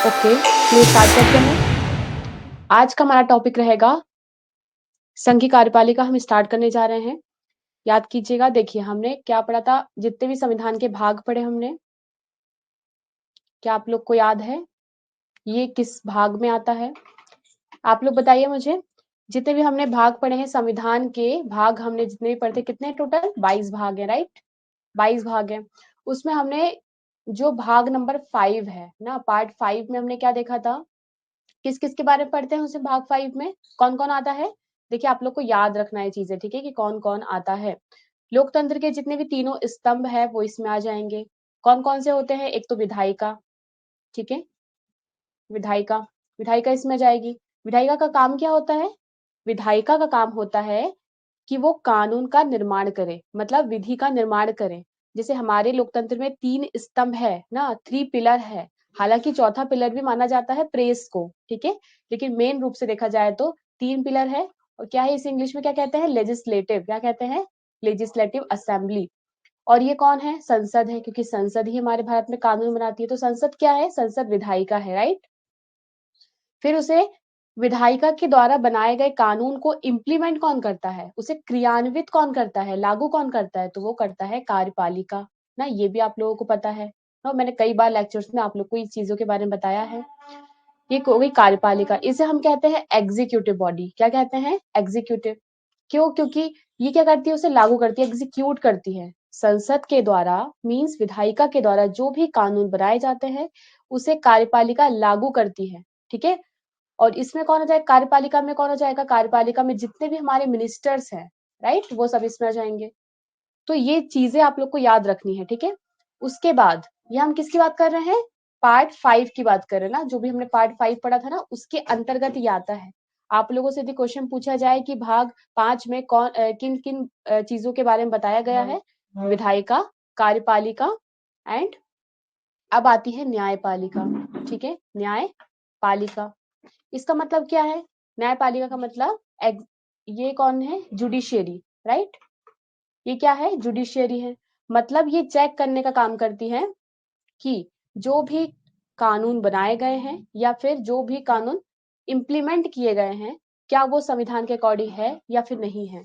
Okay, चलिए start करते हैं। आज का हमारा टॉपिक रहेगा संघीय कार्यपालिका। हम स्टार्ट करने जा रहे हैं। याद कीजिएगा, देखिए हमने क्या पढ़ा था, जितने भी संविधान के भाग पढ़े हमने, क्या आप लोग को याद है ये किस भाग में आता है? आप लोग बताइए मुझे। जितने भी हमने भाग पढ़े हैं संविधान के भाग, हमने जितने भी पढ़े थे, कितने टोटल? 22 भाग है, राइट? 22 भाग है। उसमें हमने जो भाग नंबर 5 है ना, पार्ट 5 में हमने क्या देखा था, किस किस के बारे में पढ़ते हैं उसे भाग 5 में, कौन कौन आता है? देखिए आप लोग को याद रखना है चीजें, ठीक है, कि कौन कौन आता है। लोकतंत्र के जितने भी तीनों स्तंभ है वो इसमें आ जाएंगे। कौन कौन से होते हैं? एक तो विधायिका, ठीक है, विधायिका, विधायिका इसमें आ जाएगी। विधायिका का काम क्या होता है? विधायिका का काम होता है कि वो कानून का निर्माण करे, मतलब विधि का निर्माण करे। जैसे हमारे लोकतंत्र में 3 स्तंभ है ना, 3 पिलर है। हालांकि चौथा पिलर भी माना जाता है प्रेस को, ठीक है, लेकिन मेन रूप से देखा जाए तो 3 पिलर है। और क्या है इसे इंग्लिश में क्या कहते हैं? लेजिस्लेटिव, क्या कहते हैं? Legislative assembly. और ये कौन है? संसद है, क्योंकि संसद ही हमारे भारत में कानून बनाती है। तो संसद क्या है? संसद विधायिका है, राइट? फिर उसे विधायिका के द्वारा बनाए गए कानून को इम्प्लीमेंट कौन करता है? उसे क्रियान्वित कौन करता है? लागू कौन करता है? तो वो करता है कार्यपालिका ना। ये भी आप लोगों को पता है ना, मैंने कई बार लेक्चर्स में आप लोग को इस चीजों के बारे में बताया है। ये हो गई कार्यपालिका। इसे हम कहते हैं एग्जीक्यूटिव बॉडी। क्या कहते हैं? एग्जीक्यूटिव। क्यों? क्योंकि ये क्या करती है? उसे लागू करती है, एग्जीक्यूट करती है। संसद के द्वारा मीन्स विधायिका के द्वारा जो भी कानून बनाए जाते हैं उसे कार्यपालिका लागू करती है, ठीक है। और इसमें कौन हो जाएगा? कार्यपालिका में कौन हो जाएगा? कार्यपालिका में जितने भी हमारे मिनिस्टर्स हैं, राइट, वो सब इसमें आ जाएंगे। तो ये चीजें आप लोग को याद रखनी है, ठीक है। उसके बाद ये हम किसकी बात कर रहे हैं? पार्ट 5 की बात कर रहे हैं ना। जो भी हमने पार्ट 5 पढ़ा था ना, उसके अंतर्गत ये आता है। आप लोगों से यदि क्वेश्चन पूछा जाए कि भाग 5 में कौन किन किन चीजों के बारे में बताया गया है, विधायिका, कार्यपालिका एंड अब आती है न्यायपालिका, ठीक है, न्यायपालिका। इसका मतलब क्या है? न्यायपालिका का मतलब ये कौन है? Judiciary, right. ये क्या है? जुडिशियरी है। मतलब ये चेक करने का काम करती है कि जो भी कानून बनाए गए हैं या फिर जो भी कानून इम्प्लीमेंट किए गए हैं, क्या वो संविधान के अकॉर्डिंग है या फिर नहीं है,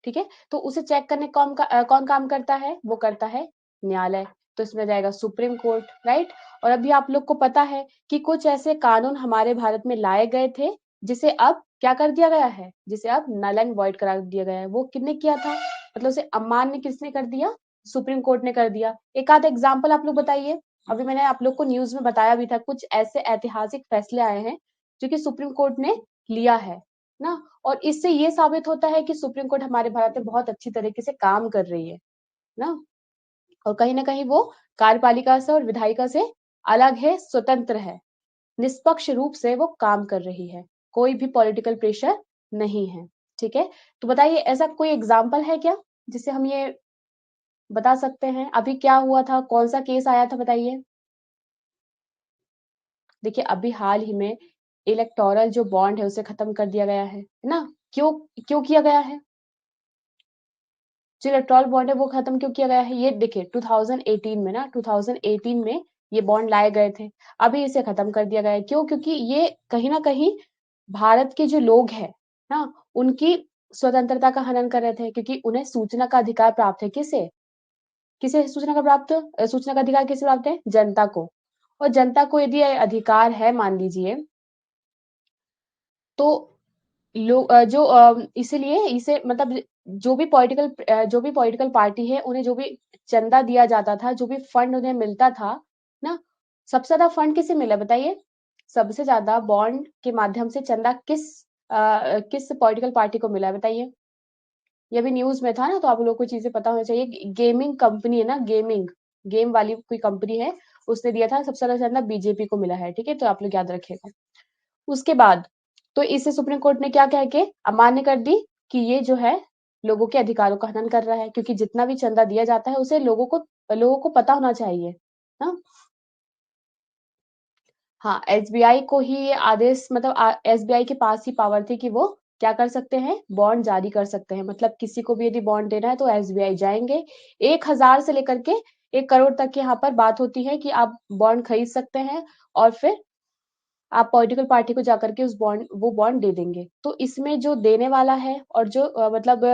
ठीक है। तो उसे चेक करने कौन काम करता है? वो करता है न्यायालय। तो इसमें जाएगा सुप्रीम कोर्ट, राइट। और अभी आप लोग को पता है कि कुछ ऐसे कानून हमारे भारत में लाए गए थे जिसे अब क्या कर दिया गया है? जिसे अब नल एंड वॉइड करा दिया गया है। वो किसने किया था? मतलब उसे अमान्य किसने कर दिया? सुप्रीम कोर्ट ने कर दिया। एक आध एग्जाम्पल आप लोग बताइए। अभी मैंने आप लोग को न्यूज में बताया भी था, कुछ ऐसे ऐतिहासिक फैसले आए हैं जो कि सुप्रीम कोर्ट ने लिया है ना। और इससे ये साबित होता है कि सुप्रीम कोर्ट हमारे भारत में बहुत अच्छी तरीके से काम कर रही है ना। और कहीं ना कहीं वो कार्यपालिका से और विधायिका से अलग है, स्वतंत्र है, निष्पक्ष रूप से वो काम कर रही है, कोई भी पॉलिटिकल प्रेशर नहीं है, ठीक है। तो बताइए ऐसा कोई एग्जाम्पल है क्या जिसे हम ये बता सकते हैं? अभी क्या हुआ था, कौन सा केस आया था, बताइए। देखिए अभी हाल ही में इलेक्टोरल जो बॉन्ड है उसे खत्म कर दिया गया है ना। क्यों? क्यों किया गया है? जो इलेक्टोरल बॉन्ड है वो खत्म क्यों किया गया है? ये देखिए 2018 में ना, 2018 में ये बॉन्ड लाए गए थे। अभी इसे खत्म कर दिया गया है। क्यों? क्योंकि ये कहीं ना कहीं भारत के जो लोग हैं ना, उनकी स्वतंत्रता का हनन कर रहे थे, क्योंकि उन्हें सूचना का अधिकार प्राप्त है। किसे? किसे सूचना का प्राप्त सूचना का अधिकार किसे प्राप्त है? जनता को। और जनता को यदि अधिकार है, मान लीजिए, तो लोग इसीलिए इसे मतलब जो भी पॉलिटिकल पार्टी है, उन्हें जो भी चंदा दिया जाता था, जो भी फंड उन्हें मिलता था ना, सबसे ज्यादा फंड किसे मिला बताइए? सबसे ज्यादा बॉन्ड के माध्यम से चंदा किस पॉलिटिकल पार्टी को मिला है बताइए? ये भी न्यूज में था ना, तो आप लोगों को चीजें पता होनी चाहिए। गेमिंग कंपनी है ना, गेम वाली कोई कंपनी है, उसने दिया था। सबसे ज्यादा चंदा बीजेपी को मिला है, ठीक है, तो आप लोग याद रखिएगा। उसके बाद तो इसे सुप्रीम कोर्ट ने क्या कह के अमान्य कर दी कि ये जो है लोगों के अधिकारों का हनन कर रहा है, क्योंकि जितना भी चंदा दिया जाता है उसे लोगों को पता होना चाहिए ना। हाँ, एसबीआई को ही ये आदेश, मतलब एसबीआई के पास ही पावर थी कि वो क्या कर सकते हैं? बॉन्ड जारी कर सकते हैं। मतलब किसी को भी यदि बॉन्ड देना है तो एसबीआई जाएंगे। 1,000 से लेकर के 1 करोड़ तक की यहाँ पर बात होती है कि आप बॉन्ड खरीद सकते हैं। और फिर आप पॉलिटिकल पार्टी को जाकर के वो बॉन्ड दे देंगे। तो इसमें जो देने वाला है और जो मतलब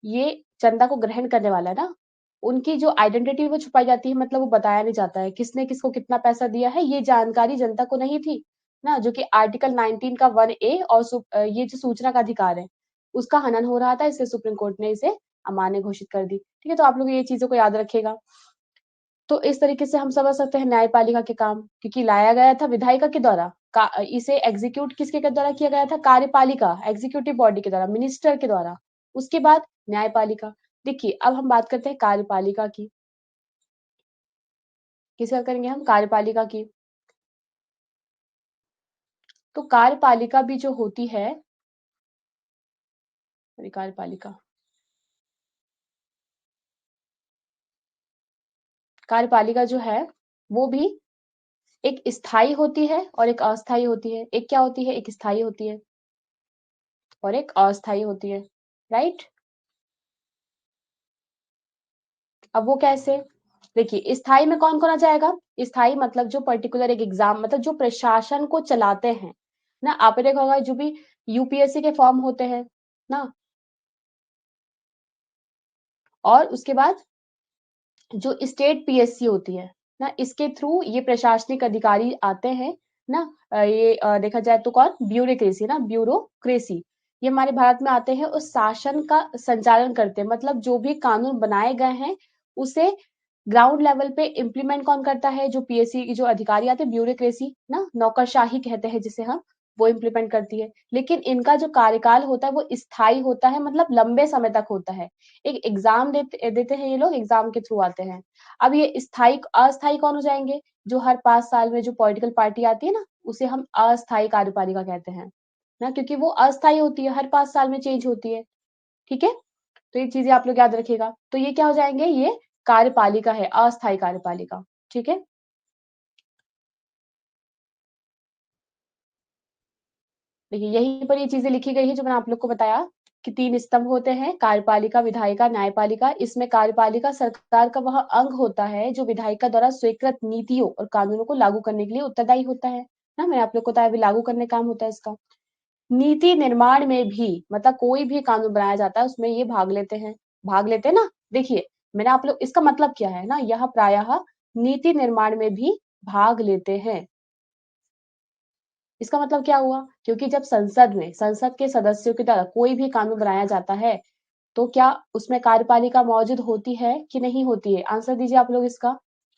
ये चंदा को ग्रहण करने वाला है ना, उनकी जो आइडेंटिटी वो छुपाई जाती है, मतलब वो बताया नहीं जाता है, किसने किसको कितना पैसा दिया है, ये जानकारी जनता को नहीं थी, ना, जो कि आर्टिकल 19 का 1A और ये जो सूचना का अधिकार है, उसका हनन हो रहा था, इसलिए सुप्रीम कोर्ट ने इसे अमान्य घोषित कर दी। ठीक है, तो आप लोग ये चीज़ों को याद रखिएगा। तो इस तरीके से हम समझ सकते हैं न्यायपालिका के काम, क्योंकि लाया गया था विधायिका के द्वारा, इसे एग्जीक्यूट किसके के द्वारा किया गया था? कार्यपालिका, एग्जीक्यूटिव बॉडी के द्वारा, मिनिस्टर के द्वारा। उसके बाद न्यायपालिका। देखिए, अब हम बात करते हैं कार्यपालिका की। किसकी बात करेंगे हम? कार्यपालिका की। तो कार्यपालिका भी जो होती है, कार्यपालिका कार्यपालिका जो है, वो भी एक स्थायी होती है और एक अस्थायी होती है। एक क्या होती है? एक स्थायी होती है और एक अस्थायी होती है, राइट? अब वो कैसे? देखिए, स्थायी में कौन-कौन आ जाएगा? स्थायी मतलब जो पर्टिकुलर एक एग्ज़ाम, मतलब जो प्रशासन को चलाते हैं, ना? आपने देखा होगा जो भी यूपीएससी के फॉर्म होते हैं, ना? और उसके बाद जो स्टेट पीएससी होती है ना, इसके थ्रू ये प्रशासनिक अधिकारी आते हैं ना। ये देखा जाए तो कौन? ब्यूरोक्रेसी ना, ब्यूरोक्रेसी। ये हमारे भारत में आते हैं और शासन का संचालन करते हैं, मतलब जो भी कानून बनाए गए हैं उसे ग्राउंड लेवल पे इम्प्लीमेंट कौन करता है? जो पीएससी की जो अधिकारी आते हैं, ब्यूरोक्रेसी ना, नौकरशाही कहते हैं जिसे हम, वो इम्प्लीमेंट करती है। लेकिन इनका जो कार्यकाल होता है वो स्थायी होता है, मतलब लंबे समय तक होता है। एक एग्जाम देते देते हैं ये लोग, एग्जाम के थ्रू आते हैं। अब ये स्थायी अस्थायी कौन हो जाएंगे? जो हर 5 साल में जो पॉलिटिकल पार्टी आती है ना, उसे हम अस्थायी कार्यपालिका कहते हैं ना, क्योंकि वो अस्थायी होती है, हर 5 साल में चेंज होती है। ठीक है, तो ये चीजें आप लोग याद रखिएगा। तो ये क्या हो जाएंगे? ये कार्यपालिका है, अस्थायी कार्यपालिका। ठीक है, देखिए यहीं पर ये चीजें लिखी गई है जो मैंने आप लोग को बताया कि 3 स्तंभ होते हैं, कार्यपालिका, विधायिका, न्यायपालिका। इसमें कार्यपालिका सरकार का वह अंग होता है जो विधायिका द्वारा स्वीकृत नीतियों और कानूनों को लागू करने के लिए उत्तरदायी होता है ना। मैंने आप लोग को बताया अभी, लागू करने का काम होता है इसका। नीति निर्माण में भी, मतलब कोई भी कानून बनाया जाता है उसमें ये भाग लेते हैं ना। देखिए, मैंने आप लोग, इसका मतलब क्या है ना, यह प्रायः नीति निर्माण में भी भाग लेते हैं। इसका मतलब क्या हुआ? क्योंकि जब संसद के सदस्यों की द्वारा कोई भी कानून बनाया जाता है, तो क्या उसमें कार्यपालिका मौजूद होती है कि नहीं होती है? आंसर दीजिए आप लोग इसका।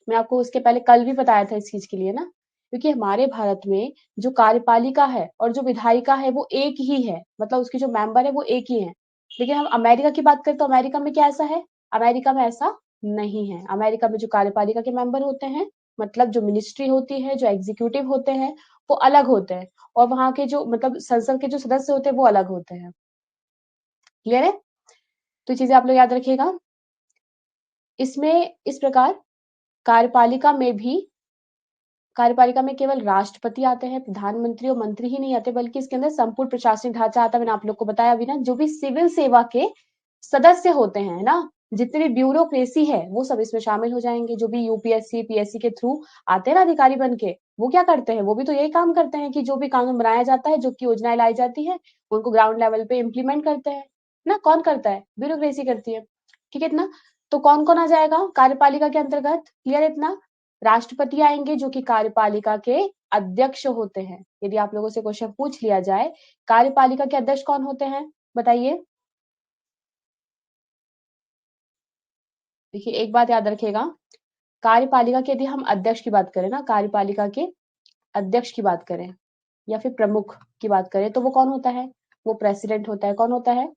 मैं आपको उसके पहले कल भी बताया था इस चीज के लिए ना, क्योंकि हमारे भारत में जो कार्यपालिका है और जो विधायिका है वो एक ही है, मतलब उसके जो मेंबर है वो एक ही है। लेकिन हम अमेरिका की बात करें तो अमेरिका में क्या ऐसा है? अमेरिका में ऐसा नहीं है। अमेरिका में जो कार्यपालिका के मेंबर होते हैं, मतलब जो मिनिस्ट्री होती है, जो एग्जीक्यूटिव होते हैं, वो अलग होते हैं, और वहां के जो, मतलब संसद के जो सदस्य होते हैं वो अलग होते हैं। क्लियर है? तो चीजें आप लोग याद रखिएगा। इसमें इस प्रकार कार्यपालिका में भी, कार्यपालिका में केवल राष्ट्रपति आते हैं, प्रधानमंत्री और मंत्री ही नहीं आते, बल्कि इसके अंदर संपूर्ण प्रशासनिक ढांचा आता है। मैंने आप लोग को बताया अभी ना, जो भी सिविल सेवा के सदस्य होते हैं ना, जितने भी ब्यूरोक्रेसी है वो सब इसमें शामिल हो जाएंगे। जो भी यूपीएससी पीएससी के थ्रू आते हैं ना अधिकारी बन के, वो क्या करते हैं? वो भी तो यही काम करते हैं कि जो भी कानून बनाया जाता है, जो की योजनाएं लाई जाती है, उनको ग्राउंड लेवल पे इम्प्लीमेंट करते हैं ना। कौन करता है? ब्यूरोक्रेसी करती है। ठीक है इतना? तो कौन कौन आ जाएगा कार्यपालिका के अंतर्गत? क्लियर इतना? राष्ट्रपति आएंगे जो कि कार्यपालिका के अध्यक्ष होते हैं। यदि आप लोगों से क्वेश्चन पूछ लिया जाए, कार्यपालिका के अध्यक्ष कौन होते हैं? बताइए। देखिए, एक बात याद रखिएगा, कार्यपालिका के यदि हम अध्यक्ष की बात करें ना, कार्यपालिका के अध्यक्ष की बात करें या फिर प्रमुख की बात करें, तो वो कौन होता है? वो प्रेसिडेंट होता है। कौन होता है?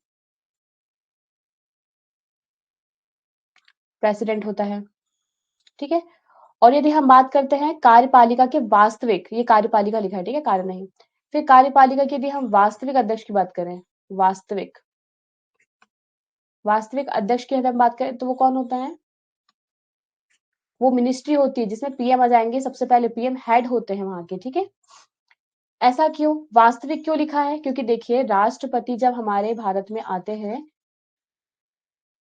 प्रेसिडेंट होता है। ठीक है, और यदि हम बात करते हैं कार्यपालिका के वास्तविक, ये कार्यपालिका लिखा है, ठीक है, कार्य नहीं। फिर कार्यपालिका की यदि हम वास्तविक अध्यक्ष की बात करें, वास्तविक वास्तविक अध्यक्ष की यदि हम बात करें तो वो कौन होता है? वो मिनिस्ट्री होती है जिसमें पीएम आ जाएंगे, सबसे पहले पीएम हेड होते हैं वहां के। ठीक है, ऐसा क्यों? वास्तविक क्यों लिखा है? क्योंकि देखिए, राष्ट्रपति जब हमारे भारत में आते हैं,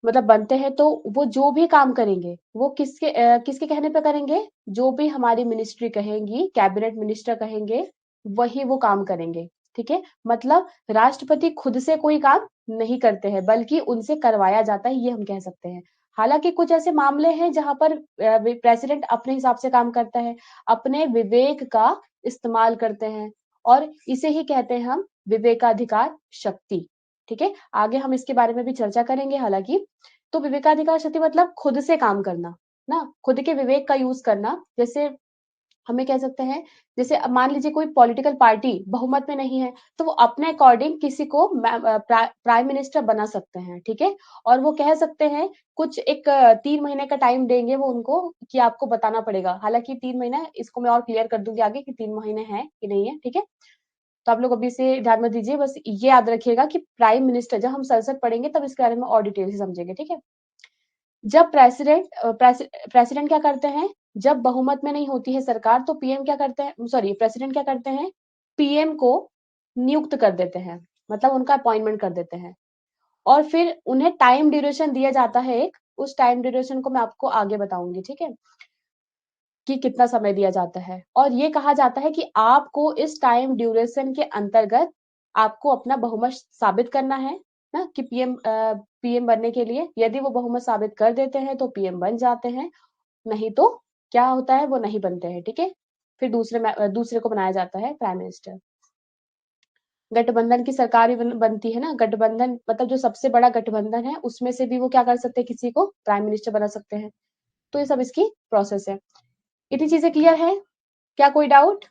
मतलब बनते हैं, तो वो जो भी काम करेंगे वो किसके कहने पे करेंगे? जो भी हमारी मिनिस्ट्री कहेंगी, कैबिनेट मिनिस्टर कहेंगे वही वो काम करेंगे, ठीक है? मतलब राष्ट्रपति खुद से कोई काम नहीं करते हैं, बल्कि उनसे करवाया जाता है, ये हम कह सकते हैं। हालाँकि कुछ ऐसे मामले हैं जहाँ पर प्रेसिडेंट अपने हिसाब से काम करता है, अपने विवेक का इस्तेमाल करते हैं और इसे ही कहते हैं हम विवेकाधिकार शक्ति, ठीक है? आगे हम इसके बारे में भी चर्चा करेंगे हालाँकि। तो विवेकाधिकार शक्ति मतलब खुद से काम करना, ना? खुद के विवेक का यूज़ करना, जैसे हमें कह सकते हैं, जैसे अब मान लीजिए कोई पॉलिटिकल पार्टी बहुमत में नहीं है, तो वो अपने अकॉर्डिंग किसी को प्राइम मिनिस्टर बना सकते हैं, ठीक है? और वो कह सकते हैं कुछ एक 3 महीने का टाइम देंगे वो उनको कि आपको बताना पड़ेगा। हालाँकि 3 महीना इसको मैं और क्लियर कर दूँगी आगे कि 3 महीने हैं कि नहीं है, ठीक है? तो आप लोग अभी से ध्यान मत दीजिए, बस ये याद रखिएगा कि प्राइम मिनिस्टर जब हम संसद पढ़ेंगे तब इसके बारे में और डिटेल से समझेंगे, ठीक है? जब प्रेसिडेंट क्या करते हैं, जब बहुमत में नहीं होती है सरकार तो पीएम क्या करते हैं सॉरी प्रेसिडेंट क्या करते हैं, पीएम को नियुक्त कर देते हैं, मतलब उनका अपॉइंटमेंट कर देते हैं और फिर उन्हें टाइम ड्यूरेशन दिया जाता है एक, उस टाइम ड्यूरेशन को मैं आपको आगे बताऊँगी, ठीक है? कि कितना समय दिया जाता है और ये कहा जाता है कि आपको इस टाइम ड्यूरेशन के अंतर्गत आपको अपना बहुमत साबित करना है ना कि पीएम बनने के लिए यदि वो बहुमत साबित कर देते हैं तो पीएम बन जाते हैं, नहीं तो क्या होता है वो नहीं बनते हैं, ठीक है? फिर दूसरे को बनाया जाता है प्राइम मिनिस्टर। गठबंधन की सरकार भी बनती है ना, गठबंधन मतलब जो सबसे बड़ा गठबंधन है उसमें से भी वो क्या कर सकते हैं किसी को प्राइम मिनिस्टर बना सकते हैं। तो ये सब इसकी प्रोसेस है। इतनी चीजें क्लियर है? क्या कोई डाउट?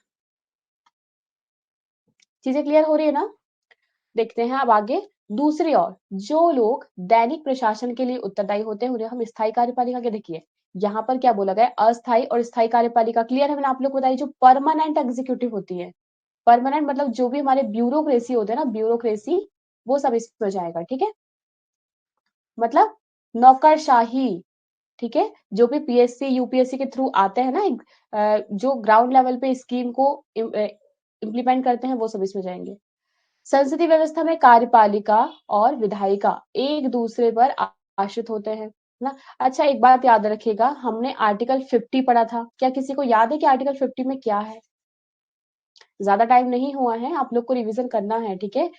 चीजें क्लियर हो रही है ना? देखते हैं अब आगे। दूसरी ओर जो लोग दैनिक प्रशासन के लिए उत्तरदायी होते हैं उन्हें हम स्थायी कार्यपालिका के देखिए यहाँ पर क्या बोला गया अस्थायी और स्थायी कार्यपालिका क्लियर है मैंने आप लोग को बताई जो परमानेंट एग्जीक्यूटिव होती है परमानेंट मतलब जो भी हमारे ब्यूरोक्रेसी होते हैं ना ब्यूरोक्रेसी वो सब इसमें हो जाएगा ठीक है मतलब नौकरशाही ठीक है जो भी पीएससी यूपीएससी के थ्रू आते हैं ना जो ग्राउंड लेवल पे स्कीम को इम्प्लीमेंट करते हैं वो सब इसमें जाएंगे संसदीय व्यवस्था में कार्यपालिका और विधायिका एक दूसरे पर आश्रित होते हैं ना अच्छा एक बात याद रखिएगा हमने आर्टिकल 50 पढ़ा था क्या किसी को याद है कि आर्टिकल 50 में क्या है ज्यादा टाइम नहीं हुआ है आप लोग को रिवीजन करना है ठीक है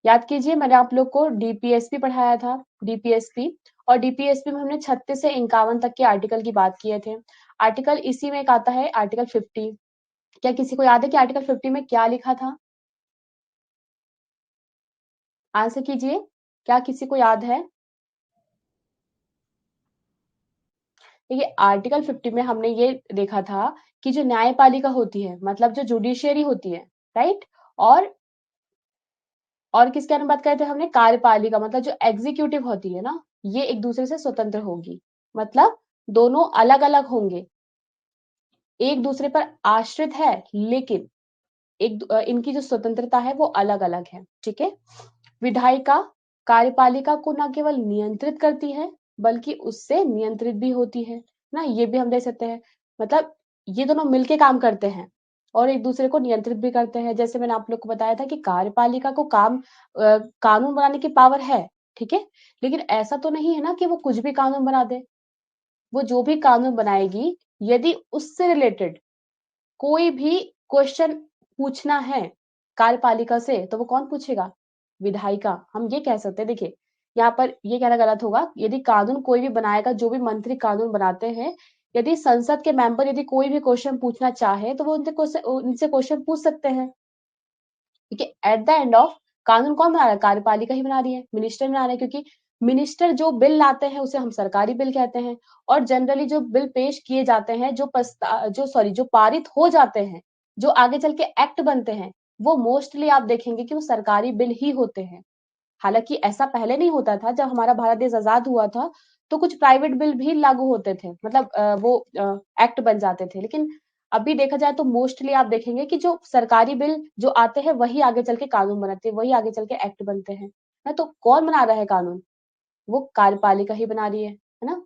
याद कीजिए मैंने आप लोग को डीपीएसपी पढ़ाया था डीपीएसपी और डीपीएसपी में हमने 36 से 51 तक के आर्टिकल की बात किए थे आर्टिकल इसी में एक आता है आर्टिकल 50 क्या किसी को याद है कि आर्टिकल 50 में क्या लिखा था आंसर कीजिए क्या किसी को याद है देखिए आर्टिकल 50 में हमने ये देखा था कि जो न्यायपालिका होती है मतलब जो जुडिशियरी होती है राइट और और किसके बारे में बात करे थे हमने कार्यपालिका मतलब जो एग्जीक्यूटिव होती है ना ये एक दूसरे से स्वतंत्र होगी मतलब दोनों अलग अलग होंगे एक दूसरे पर आश्रित है लेकिन इनकी जो स्वतंत्रता है वो अलग अलग है ठीक है विधायिका कार्यपालिका को न केवल नियंत्रित करती है बल्कि उससे नियंत्रित भी होती है ना ये भी हम देख सकते हैं मतलब ये दोनों मिलके काम करते हैं और एक दूसरे को नियंत्रित भी करते हैं जैसे मैंने आप लोग को बताया था कि कार्यपालिका को कानून बनाने की पावर है ठीक है लेकिन ऐसा तो नहीं है ना कि वो कुछ भी कानून बना दे वो जो भी कानून बनाएगी यदि उससे रिलेटेड कोई भी क्वेश्चन पूछना है कार्यपालिका से तो वो कौन पूछेगा विधायिका हम ये कह सकते हैं देखिए यहाँ पर ये कहना गलत होगा यदि कानून कोई भी बनाएगा जो भी मंत्री कानून बनाते हैं यदि संसद के मेंबर यदि कोई भी क्वेश्चन पूछना चाहे तो वो उनसे क्वेश्चन पूछ सकते हैं ठीक है एट द एंड ऑफ कानून कौन बना रहा है कार्यपालिका ही बना रही है मिनिस्टर बना रहे हैं क्योंकि मिनिस्टर जो बिल लाते हैं उसे हम सरकारी बिल कहते हैं और जनरली जो बिल पेश किए जाते हैं जो पारित हो जाते हैं जो आगे चल के एक्ट बनते हैं वो मोस्टली आप देखेंगे कि वो सरकारी बिल ही होते हैं हालांकि ऐसा पहले नहीं होता था जब हमारा भारत देश आजाद हुआ था तो कुछ प्राइवेट बिल भी लागू होते थे मतलब वो एक्ट बन जाते थे लेकिन अभी देखा जाए तो मोस्टली आप देखेंगे कि जो सरकारी बिल जो आते हैं वही आगे चल के कानून बनाते हैं वही आगे चल के एक्ट बनते हैं ना तो कौन बना रहा है कानून वो कार्यपालिका ही बना रही है ना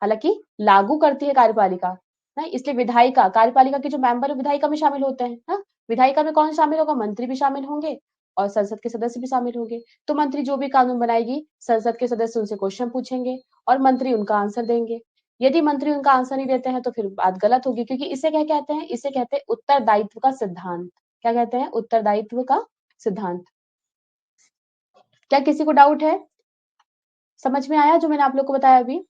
हालांकि लागू करती है कार्यपालिका ना इसलिए विधायिका कार्यपालिका के जो मेंबर है विधायिका में शामिल होते हैं ना विधायिका में कौन शामिल होगा मंत्री भी शामिल होंगे और संसद के सदस्य भी शामिल होंगे तो मंत्री जो भी कानून बनाएगी संसद के सदस्य उनसे क्वेश्चन पूछेंगे और मंत्री उनका आंसर देंगे यदि मंत्री उनका आंसर नहीं देते हैं तो फिर बात गलत होगी क्योंकि इसे क्या कहते हैं इसे कहते हैं उत्तरदायित्व का सिद्धांत क्या कहते हैं? उत्तरदायित्व का सिद्धांत। क्या किसी को डाउट है? समझ में आया जो मैंने आप लोग को बताया अभी?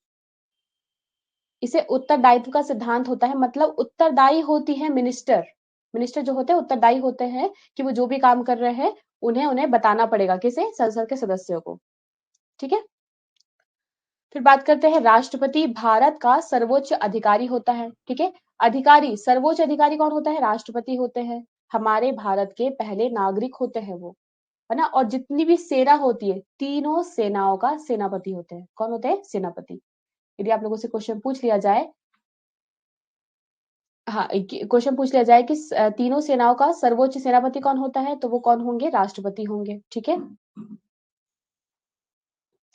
इसे उत्तरदायित्व का सिद्धांत होता है, मतलब उत्तरदायी होती है मिनिस्टर। मिनिस्टर जो होते हैं उत्तरदायी होते हैं कि वो जो भी काम कर रहे हैं उन्हें उन्हें बताना पड़ेगा, किसे? संसद के सदस्यों को। ठीक है। फिर बात करते हैं, राष्ट्रपति भारत का सर्वोच्च अधिकारी होता है। ठीक है। अधिकारी, सर्वोच्च अधिकारी कौन होता है? राष्ट्रपति होते हैं। हमारे भारत के पहले नागरिक होते हैं वो, है ना। और जितनी भी सेना होती है, तीनों सेनाओं का सेनापति होते हैं। कौन होते हैं? सेनापति। यदि आप लोगों से क्वेश्चन पूछ लिया जाए, हाँ, क्वेश्चन पूछ लिया जाए कि तीनों सेनाओं का सर्वोच्च सेनापति कौन होता है, तो वो कौन होंगे? राष्ट्रपति होंगे। ठीक है।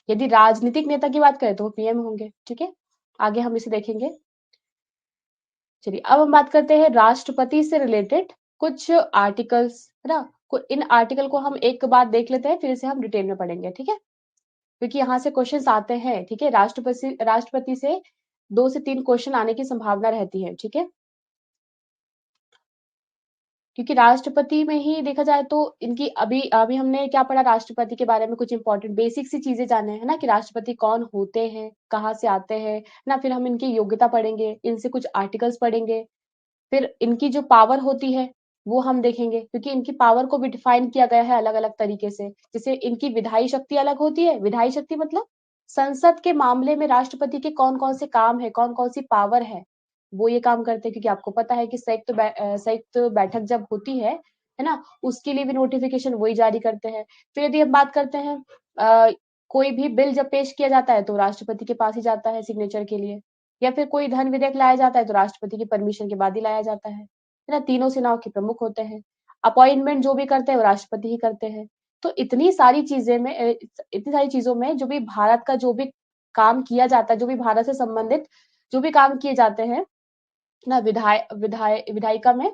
यदि राजनीतिक नेता की बात करें तो वो पीएम होंगे। ठीक है। आगे हम इसे देखेंगे। चलिए अब हम बात करते हैं राष्ट्रपति से रिलेटेड कुछ आर्टिकल्स, है ना। इन आर्टिकल को हम एक बार देख लेते हैं, फिर इसे हम डिटेल में पढ़ेंगे। ठीक है। क्योंकि यहाँ से क्वेश्चंस आते हैं। ठीक है। राष्ट्रपति से 2 से 3 क्वेश्चन आने की संभावना रहती है। ठीक है। क्योंकि राष्ट्रपति में ही देखा जाए तो इनकी अभी अभी हमने क्या पढ़ा राष्ट्रपति के बारे में, कुछ इंपॉर्टेंट बेसिक सी चीजें जाने, है ना, कि राष्ट्रपति कौन होते हैं, कहाँ से आते हैं ना। फिर हम इनकी योग्यता पढ़ेंगे, इनसे कुछ आर्टिकल्स पढ़ेंगे, फिर इनकी जो पावर होती है वो हम देखेंगे, क्योंकि इनकी पावर को भी डिफाइन किया गया है अलग अलग तरीके से। जैसे इनकी विधायी शक्ति अलग होती है। विधायी शक्ति मतलब संसद के मामले में राष्ट्रपति के कौन कौन से काम है, कौन कौन सी पावर है, वो ये काम करते हैं। क्योंकि आपको पता है कि संयुक्त बैठक जब होती है ना, उसके लिए भी नोटिफिकेशन वही जारी करते हैं। फिर यदि हम बात करते हैं, कोई भी बिल जब पेश किया जाता है तो राष्ट्रपति के पास ही जाता है सिग्नेचर के लिए, या फिर कोई धन विधेयक लाया जाता है तो राष्ट्रपति की परमिशन के बाद ही लाया जाता है ना। तीनों सेनाओं के प्रमुख होते हैं। अपॉइंटमेंट जो भी करते हैं वो राष्ट्रपति ही करते हैं। तो इतनी सारी चीजों में जो भी भारत का जो भी काम किया जाता है, जो भी भारत से संबंधित जो भी काम किए जाते हैं ना, विधायिका में,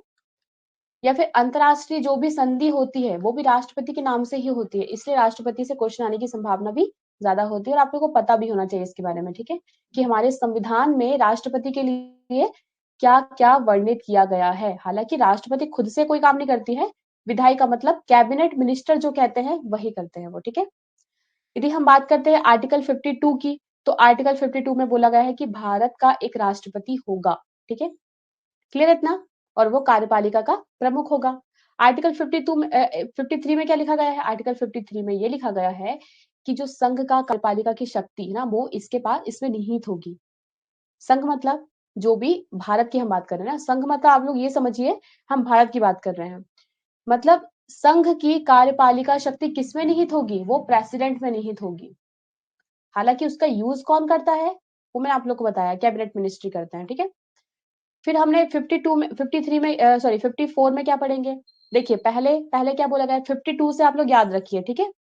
या फिर अंतरराष्ट्रीय जो भी संधि होती है वो भी राष्ट्रपति के नाम से ही होती है। इसलिए राष्ट्रपति से क्वेश्चन आने की संभावना भी ज्यादा होती है। और आप लोगों को पता भी होना चाहिए इसके बारे में। ठीक है। कि हमारे संविधान में राष्ट्रपति के लिए क्या क्या वर्णित किया गया है। हालांकि राष्ट्रपति खुद से कोई काम नहीं करती है, विधायिका मतलब कैबिनेट मिनिस्टर जो कहते हैं वही करते हैं वो। ठीक है। यदि हम बात करते हैं आर्टिकल 52 की, तो आर्टिकल 52 में बोला गया है कि भारत का एक राष्ट्रपति होगा। ठीक है। क्लियर इतना? और वो कार्यपालिका का प्रमुख होगा। आर्टिकल 52 में 53 में क्या लिखा गया है? आर्टिकल 53 में ये लिखा गया है कि जो संघ का कार्यपालिका की शक्ति है ना, वो इसके पास इसमें निहित होगी। संघ मतलब जो भी भारत की हम बात कर रहे हैं ना, संघ मतलब आप लोग ये समझिए हम भारत की बात कर रहे हैं। मतलब संघ की कार्यपालिका शक्ति किसमें निहित होगी? वो प्रेसिडेंट में निहित होगी। हालांकि उसका यूज कौन करता है वो मैंने आप लोग को बताया, कैबिनेट मिनिस्ट्री करते हैं। ठीक है। फिर हमने 52 में 53 में सॉरी 54 में क्या पढ़ेंगे? देखिए पहले पहले क्या बोला गया है? 52 से आप लोग याद रखिए। ठीक है।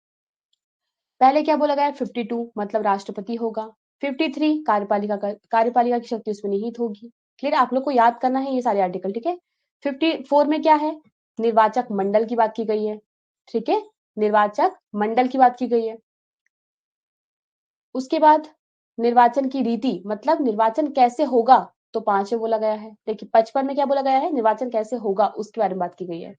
पहले क्या बोला गया है? 52 मतलब राष्ट्रपति होगा। 53 कार्यपालिका की शक्ति उसमें निहित होगी। क्लियर? आप लोग को याद करना है ये सारे आर्टिकल। ठीक है। 54 में क्या है? निर्वाचक मंडल की बात की गई है। ठीक है। निर्वाचक मंडल की बात की गई है। उसके बाद निर्वाचन की रीति मतलब निर्वाचन कैसे होगा, तो 5 में बोला गया है। देखिए 55 में क्या बोला गया है? निर्वाचन कैसे होगा उसके बारे में बात की गई है।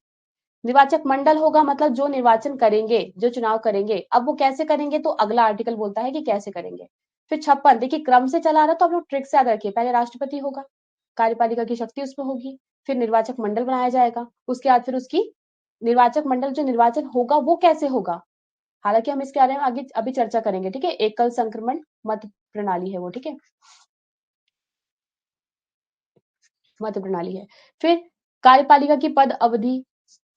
निर्वाचक मंडल होगा मतलब जो निर्वाचन करेंगे, जो चुनाव करेंगे। अब वो कैसे करेंगे तो अगला आर्टिकल बोलता है कि कैसे करेंगे। फिर 56, देखिए क्रम से चला आ रहा है तो आप लोग ट्रिक से याद रखिए। पहले राष्ट्रपति होगा, कार्यपालिका की शक्ति उसमें होगी, फिर निर्वाचक मंडल बनाया जाएगा, उसके बाद फिर उसकी निर्वाचक मंडल जो निर्वाचन होगा वो कैसे होगा। हालांकि हम इसके बारे में आगे अभी चर्चा करेंगे। ठीक है। एकल संक्रमण मत प्रणाली है वो। ठीक है। मत प्रणाली है। फिर कार्यपालिका की पद अवधि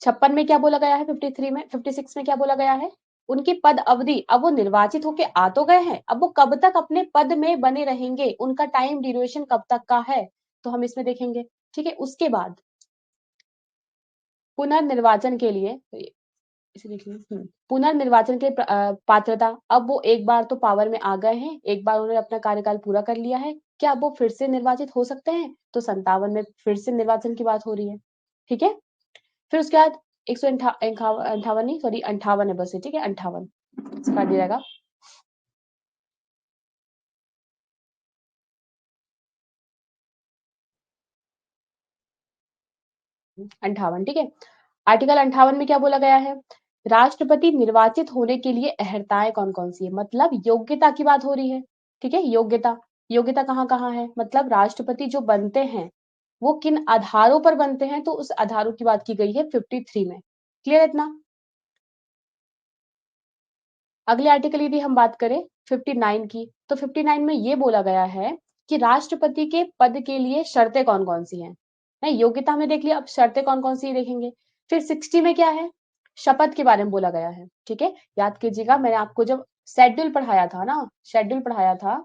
56 में क्या बोला गया है? 53 में 56 में क्या बोला गया है? उनकी पद अवधि, अब वो निर्वाचित होके आ तो गए हैं, अब वो कब तक अपने पद में बने रहेंगे, उनका टाइम ड्यूरेशन कब तक का है, तो हम इसमें देखेंगे। ठीक है। उसके बाद पुनर्निर्वाचन के लिए इसे देखिए, पुनर्निर्वाचन के पात्रता, अब वो एक बार तो पावर में आ गए हैं, एक बार उन्होंने अपना कार्यकाल पूरा कर लिया है, क्या अब वो फिर से निर्वाचित हो सकते हैं? तो 57 में फिर से निर्वाचन की बात हो रही है। ठीक है। फिर उसके बाद 158 नहीं, सॉरी 58 है बस। ठीक है। 58 काट दिया जाएगा। 58। ठीक है। आर्टिकल 58 में क्या बोला गया है? राष्ट्रपति निर्वाचित होने के लिए अहर्ताएं कौन कौन सी है, मतलब योग्यता की बात हो रही है। ठीक है, योग्यता, योग्यता कहाँ कहाँ है, मतलब राष्ट्रपति जो बनते हैं वो किन आधारों पर बनते हैं, तो उस आधारों की बात की गई है 53 में। क्लियर इतना? अगले आर्टिकल यदि हम बात करें 59 की, तो 59 में ये बोला गया है कि राष्ट्रपति के पद के लिए शर्तें कौन कौन सी हैं। योग्यता हमने देख लिया, अब शर्तें कौन कौन सी देखेंगे। फिर 60 में क्या है, शपथ के बारे में बोला गया है। ठीक है, याद कीजिएगा, मैंने आपको जब शेड्यूल पढ़ाया था ना, शेड्यूल पढ़ाया था,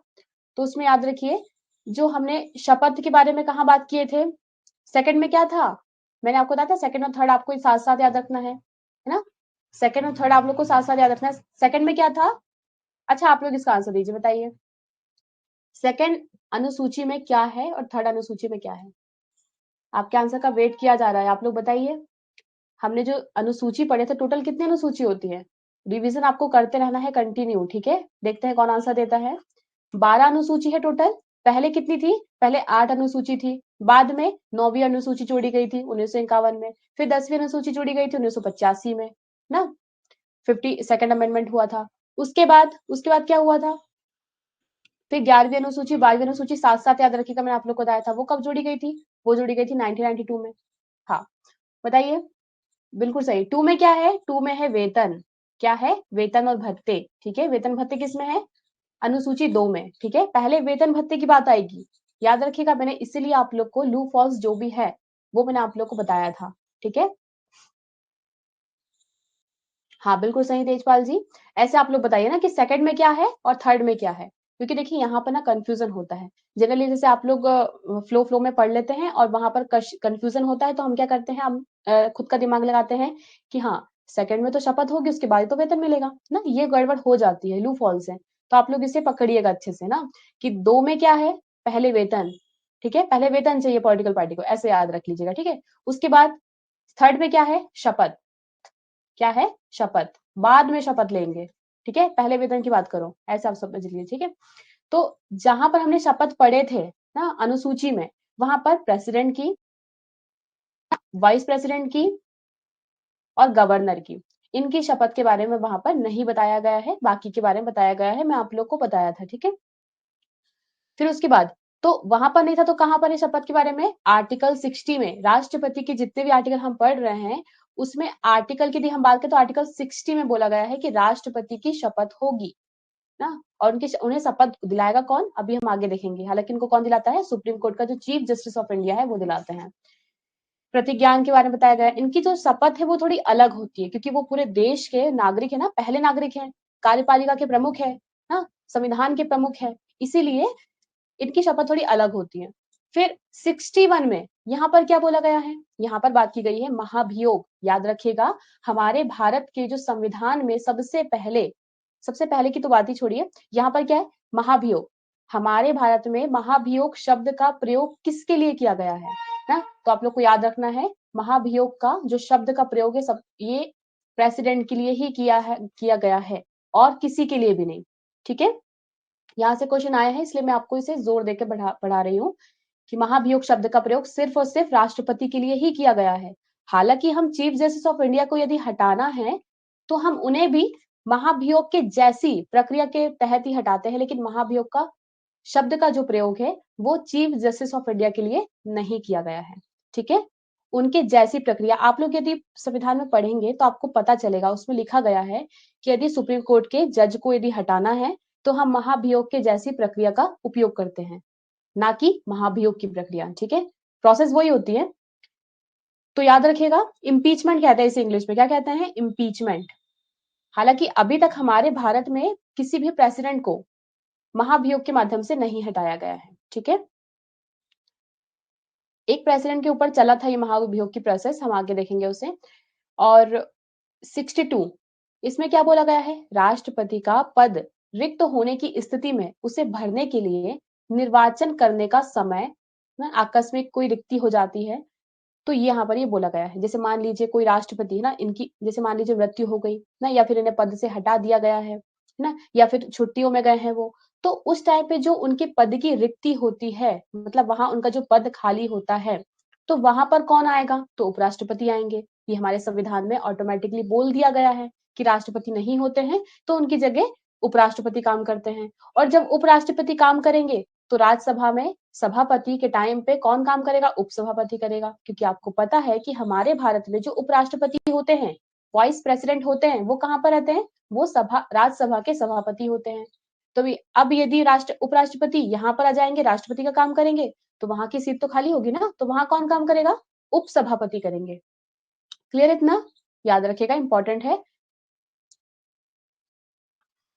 तो उसमें याद रखिए जो हमने शपथ के बारे में कहा बात किए थे। सेकंड में क्या था, मैंने आपको बताया था सेकंड और थर्ड आपको साथ साथ याद रखना है ना। सेकंड और थर्ड आप लोग को साथ साथ याद रखना है। सेकंड में क्या था, अच्छा आप लोग इसका आंसर दीजिए, बताइए सेकंड अनुसूची में क्या है और थर्ड अनुसूची में क्या है। आपके आंसर का वेट किया जा रहा है, आप लोग बताइए। हमने जो अनुसूची पढ़े थे, टोटल कितनी अनुसूची होती है, रिवीजन आपको करते रहना है कंटिन्यू। ठीक है, देखते हैं कौन आंसर देता है। 12 अनुसूची है टोटल। पहले कितनी थी, पहले 8 अनुसूची थी, बाद में 9वीं अनुसूची जोड़ी गई थी 1951 में, फिर 10वीं अनुसूची जोड़ी गई थी 1985 में ना, 52nd अमेंडमेंट हुआ था। उसके बाद क्या हुआ था, फिर 11वीं अनुसूची 12वीं अनुसूची साथ साथ याद रखिएगा, मैंने आप लोग को बताया था वो कब जोड़ी गई थी, वो जोड़ी गई थी 1992 में। हाँ बताइए, बिल्कुल सही। 2 में क्या है, 2 में है वेतन, क्या है, वेतन और भत्ते। ठीक है, वेतन भत्ते किस में है, अनुसूची 2 में। ठीक है, पहले वेतन भत्ते की बात आएगी, याद रखिएगा, मैंने इसीलिए आप लोग को लू फॉल्स जो भी है वो मैंने आप लोग को बताया था। ठीक है, हाँ बिल्कुल सही तेजपाल जी। ऐसे आप लोग बताइए ना कि सेकंड में क्या है और थर्ड में क्या है, क्योंकि देखिए यहाँ पर ना कंफ्यूजन होता है। जनरली जैसे आप लोग फ्लो फ्लो में पढ़ लेते हैं और वहां पर कंफ्यूजन होता है, तो हम क्या करते हैं, हम खुद का दिमाग लगाते हैं कि हाँ सेकंड में तो शपथ होगी, उसके बाद ही तो वेतन मिलेगा ना, ये गड़बड़ हो जाती है, लू फॉल्स है। तो आप लोग इसे पकड़िएगा अच्छे से ना, कि 2 में क्या है, पहले वेतन। ठीक है, पहले वेतन चाहिए पॉलिटिकल पार्टी को, ऐसे याद रख लीजिएगा। ठीक है, उसके बाद थर्ड में क्या है, शपथ, क्या है, शपथ, बाद में शपथ लेंगे। ठीक है, पहले वेतन की बात करो, ऐसे आप समझ लीजिए। ठीक है, तो जहां पर हमने शपथ पढ़े थे ना अनुसूची में, वहां पर प्रेसिडेंट की, वाइस प्रेसिडेंट की और गवर्नर की, इनकी शपथ के बारे में वहां पर नहीं बताया गया है, बाकी के बारे में बताया गया है, मैं आप लोग को बताया था। ठीक है, फिर उसके बाद तो वहां पर नहीं था, तो कहां पर है शपथ के बारे में, आर्टिकल 60 में। राष्ट्रपति के जितने भी आर्टिकल हम पढ़ रहे हैं उसमें आर्टिकल की यदि हम बात करें तो आर्टिकल 60 में बोला गया है कि राष्ट्रपति की शपथ होगी ना, और उन्हें शपथ दिलाएगा कौन, अभी हम आगे देखेंगे। हालांकि इनको कौन दिलाता है, सुप्रीम कोर्ट का जो चीफ जस्टिस ऑफ इंडिया है वो दिलाते हैं। प्रतिज्ञान के बारे में बताया गया है, इनकी जो शपथ है वो थोड़ी अलग होती है, क्योंकि वो पूरे देश के नागरिक है ना, पहले नागरिक है, कार्यपालिका के प्रमुख है ना, संविधान के प्रमुख है, इसीलिए इनकी शपथ थोड़ी अलग होती है। फिर 61 में यहाँ पर क्या बोला गया है, यहाँ पर बात की गई है महाभियोग। याद रखिएगा, हमारे भारत के जो संविधान में सबसे पहले की तो बात ही छोड़िए, यहाँ पर क्या है, महाभियोग। हमारे भारत में महाभियोग शब्द का प्रयोग किसके लिए किया गया है ना, तो आप लोग को याद रखना है, महाभियोग का जो शब्द का प्रयोग है सब ये प्रेसिडेंट के लिए ही किया गया है, और किसी के लिए भी नहीं। ठीक है, यहाँ से क्वेश्चन आया है, इसलिए मैं आपको इसे जोर देकर पढ़ा रही हूँ कि महाभियोग शब्द का प्रयोग सिर्फ और सिर्फ राष्ट्रपति के लिए ही किया गया है। हालांकि हम चीफ जस्टिस ऑफ इंडिया को यदि हटाना है तो हम उन्हें भी महाभियोग के जैसी प्रक्रिया के तहत ही हटाते हैं, लेकिन महाभियोग का शब्द का जो प्रयोग है वो चीफ जस्टिस ऑफ इंडिया के लिए नहीं किया गया है। ठीक है, उनके जैसी प्रक्रिया आप लोग यदि संविधान में पढ़ेंगे तो आपको पता चलेगा, उसमें लिखा गया है कि यदि सुप्रीम कोर्ट के जज को यदि हटाना है तो हम महाभियोग के जैसी प्रक्रिया का उपयोग करते हैं, ना कि महाभियोग की प्रक्रिया। ठीक है, प्रोसेस वही होती है। तो याद रखिएगा, इम्पीचमेंट कहते हैं इसे इंग्लिश में, क्या कहते हैं, इम्पीचमेंट। हालांकि अभी तक हमारे भारत में किसी भी प्रेसिडेंट को महाभियोग के माध्यम से नहीं हटाया गया है। ठीक है, एक प्रेसिडेंट के ऊपर चला था ये महाभियोग की प्रोसेस, हम आगे देखेंगे उसे। और 62 इसमें क्या बोला गया है, राष्ट्रपति का पद रिक्त होने की स्थिति में उसे भरने के लिए निर्वाचन करने का समय ना, आकस्मिक कोई रिक्ति हो जाती है तो यहाँ पर ये बोला गया है। जैसे मान लीजिए कोई राष्ट्रपति है ना, इनकी जैसे मान लीजिए मृत्यु हो गई ना, या फिर इन्हें पद से हटा दिया गया है ना, या फिर छुट्टियों में गए हैं वो, तो उस टाइम पे जो उनके पद की रिक्ति होती है, मतलब वहां उनका जो पद खाली होता है, तो वहां पर कौन आएगा, तो उपराष्ट्रपति आएंगे। ये हमारे संविधान में ऑटोमेटिकली बोल दिया गया है कि राष्ट्रपति नहीं होते हैं, तो उनकी जगह उपराष्ट्रपति काम करते हैं। और जब उपराष्ट्रपति काम करेंगे, तो राज्यसभा में सभापति के टाइम पे कौन काम करेगा? उपसभापति करेगा। क्योंकि आपको पता है कि हमारे भारत में जो उपराष्ट्रपति होते हैं, वाइस प्रेसिडेंट होते हैं, वो कहाँ पर रहते हैं? वो राज्यसभा के सभापति होते हैं। तो अब यदि उपराष्ट्रपति यहाँ पर आ जाएंगे, राष्ट्रपति का काम करेंगे, तो वहां की सीट तो खाली होगी ना, तो वहां कौन काम करेगा? उपसभापति करेंगे। क्लियर इतना? याद रखिएगा, इंपॉर्टेंट है।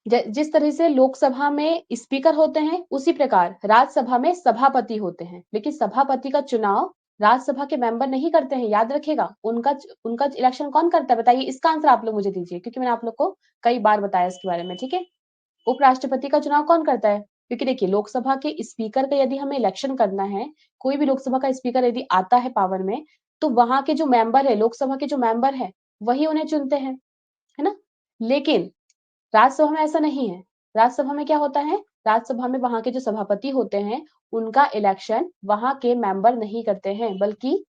जिस तरह से लोकसभा में स्पीकर होते हैं, उसी प्रकार राज्यसभा में सभापति होते हैं। लेकिन सभापति का चुनाव राज्यसभा के मेंबर नहीं करते हैं, याद रखिएगा। उनका इलेक्शन कौन करता है? बताइए, इसका आंसर आप लोग मुझे दीजिए, क्योंकि मैंने आप लोग को कई बार बताया इसके बारे में, ठीक है। उपराष्ट्रपति का चुनाव कौन करता है? क्योंकि देखिए, लोकसभा के स्पीकर का यदि हमें इलेक्शन करना है, कोई भी लोकसभा का स्पीकर यदि आता है पावर में, तो वहां के जो मेंबर है, लोकसभा के जो मेंबर है, वही उन्हें चुनते हैं, है ना। लेकिन राज्यसभा में ऐसा नहीं है। राज्यसभा में क्या होता है? राज्यसभा में वहां के जो सभापति होते हैं, उनका इलेक्शन वहां के मेंबर नहीं करते हैं, बल्कि